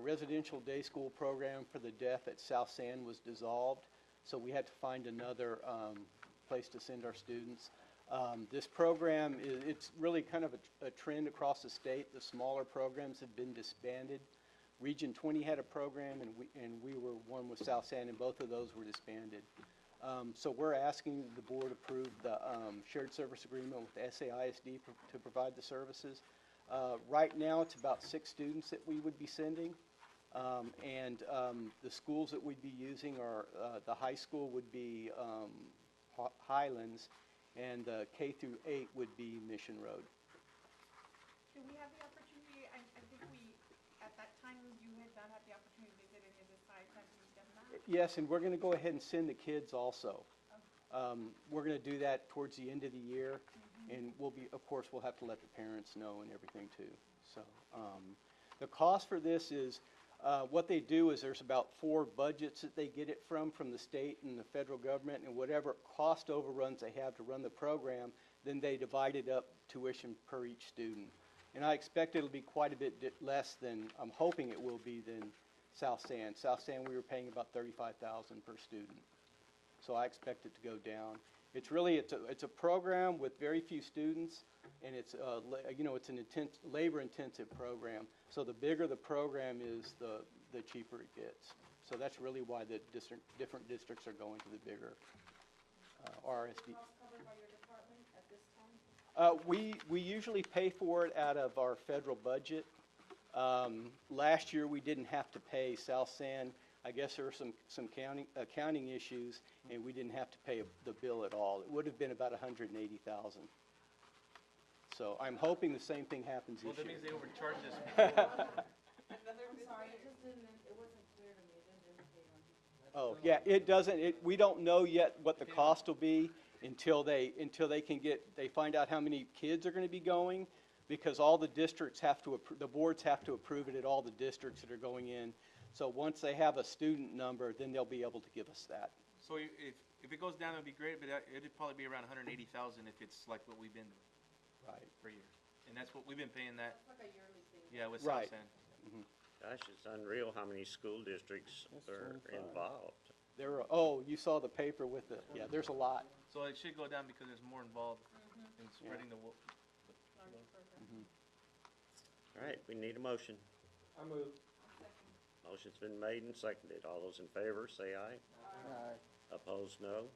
residential day school program for the deaf at South San was dissolved, so we had to find another place to send our students. This program, it's really kind of a trend across the state. The smaller programs have been disbanded. Region 20 had a program, and we were one with South San, and both of those were disbanded. So we're asking the board approve the shared service agreement with SAISD to provide the services. Right now, it's about 6 students that we would be sending, and the schools that we'd be using are the high school would be Highlands, and K through 8 would be Mission Road. Do we have the opportunity, I think we, at that Yes, and we're going to go ahead and send the kids also. We're going to do that towards the end of the year, and of course, we'll have to let the parents know and everything too. So the cost for this is, what they do is there's about 4 budgets that they get it from the state and the federal government, and whatever cost overruns they have to run the program, then they divide it up tuition per each student. And I expect it'll be quite a bit less than, I'm hoping it will be, than South San. South San, we were paying about $35,000 per student. So I expect it to go down. It's really, it's a program with very few students, and it's it's an labor-intensive program. So the bigger the program is, the cheaper it gets. So that's really why the different districts are going to the bigger RSD. Covered by your department at this time? We usually pay for it out of our federal budget. Last year, we didn't have to pay South San. I guess there were some accounting issues, and we didn't have to pay the bill at all. It would have been about $180,000. So I'm hoping the same thing happens this year. Well, that means they overcharged us. I'm sorry, it wasn't clear to me, it didn't indicate on here. Oh, yeah, it doesn't, we don't know yet what the cost will be until they find out how many kids are going to be going, because all the districts have to, the boards have to approve it at all the districts that are going in. So once they have a student number, then they'll be able to give us that. So if it goes down, it'd be great, but it'd probably be around 180,000 if it's like what we've been doing. Right. Per year. And that's what we've been paying that. It's like a yearly thing. Yeah, with Right. South San. Gosh, it's unreal how many school districts are involved. You saw the paper with the, yeah, there's a lot. So it should go down because there's more involved in spreading the All right, we need a motion. I move. Motion's been made and seconded. All those in favor, say aye. Aye. Opposed, no.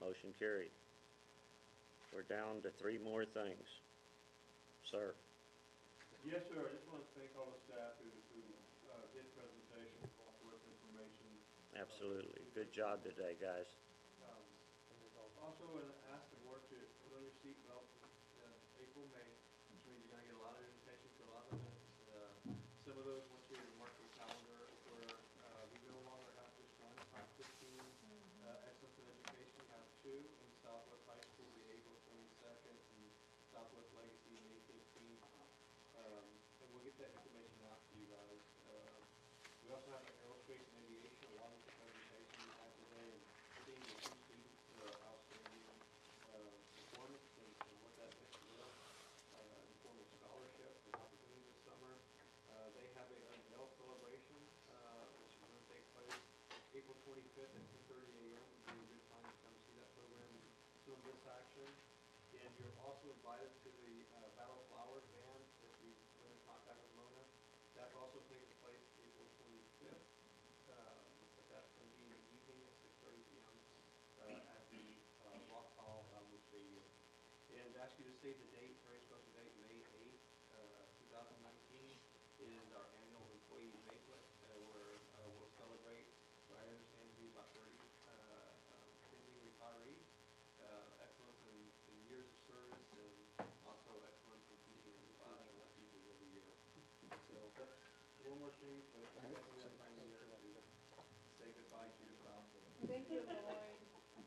Motion carried. We're down to 3 more things. Sir. Yes, sir, I just want to thank all the staff who did presentation, offered with information. Absolutely. Good job today, guys. Also, want to ask the board to put on your seatbelt in April, May, which means you're going to get a lot of invitations to a lot of events. Some of those, once you mark your calendar, where we no longer have just one top 15 excellence in education, we have 2 in Southwest High School, the April 22nd, and Southwest Legacy, May 15th. And we'll get that information out to you guys. We also have an aerospace and aviation, a lot of presentation we had today, and seeing the 2 students outstanding performance and what that meant to them in the form of scholarship and opportunity this summer. They have an unveil celebration, which is going to take place April 25th at 2:30 a.m. It'll be a good time to come see that program and some of this action. And you're also invited to the Battle Flowers Band if you've been in contact with Mona. That's also taking place April 25th. But that's going to be in the evening at 6:30 p.m. At the Rock Hall with Stadium. And ask you to save the date, very special date, May 8th, 2019 is our annual employee banquet where we'll celebrate what I understand to be about 30 pending retirees, excellence in years of service, and also excellence in teaching in the classroom like you do every year. So that's one more thing, but I definitely have time here to say goodbye to your spouse. Thank you, Lloyd.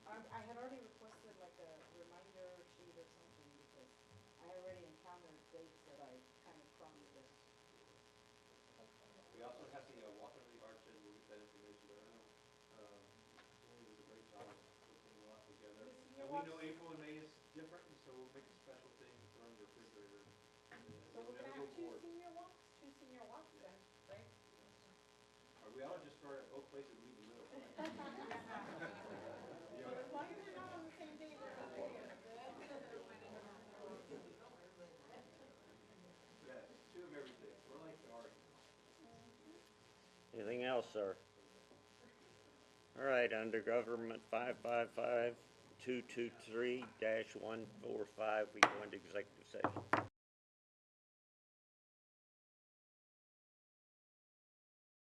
I had already requested like a reminder sheet or something because I already encountered dates that I kind of promised us. We also have the walk under the arch, and we'll get that information there. I know Julie did a great job of putting a lot together. And we know April and May is different, and so we'll make a special thing to throw in your refrigerator. So we're gonna have 2 senior walks then, right? Or we ought to just start at both places and leave the middle. So as long as you're not on the same day, we're okay. Yeah, 2 of everything. We're like the art. Anything else, sir? All right, under Government 555-223-145, we go into executive session.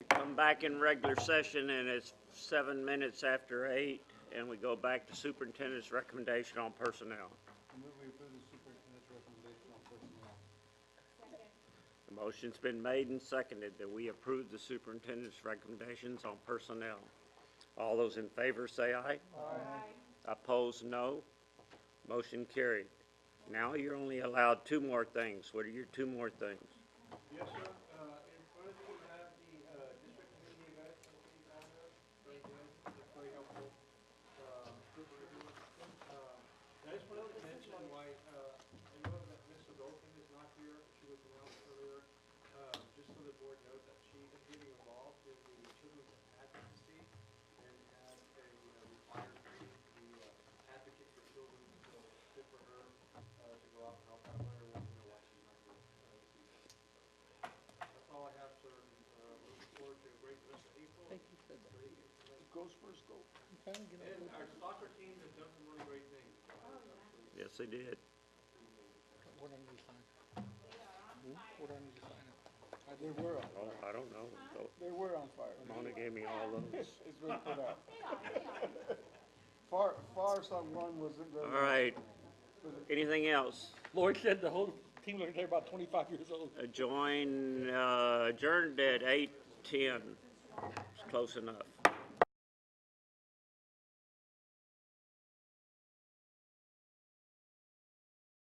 Come back in regular session, and it's 7 minutes after 8, and we go back to superintendent's recommendation on personnel. The motion's been made and seconded that we approve the superintendent's recommendations on personnel. All those in favor say aye. Opposed, no. Motion carried. Now you're only allowed two more things. What are your two more things? Yes, sir. In front of you, you have the district community event from City Calendar. Very good. That's very helpful. Good for everyone. I just wanted to mention why, I know that Ms. Adolfin is not here. She was announced earlier. Just so the board knows that she is getting involved in the Children's Advocacy and has a required training to be an advocate for children. So it's good for her to go out and help out where everyone can know why she's not here this evening. So that's all I have, sir. Looking forward to a great rest of April. Thank you. Goes first, go. And our soccer team has done some really great things. Yes, they did. What I need to sign? What I need to sign? They were on Oh, fire. I don't know. Oh, They were on fire. Mona gave me all those. It's been put out. Far someone wasn't gonna. All right. Anything else? Lloyd said the whole team looked like they're about 25 years old. Adjourned at 8:10. It's close enough.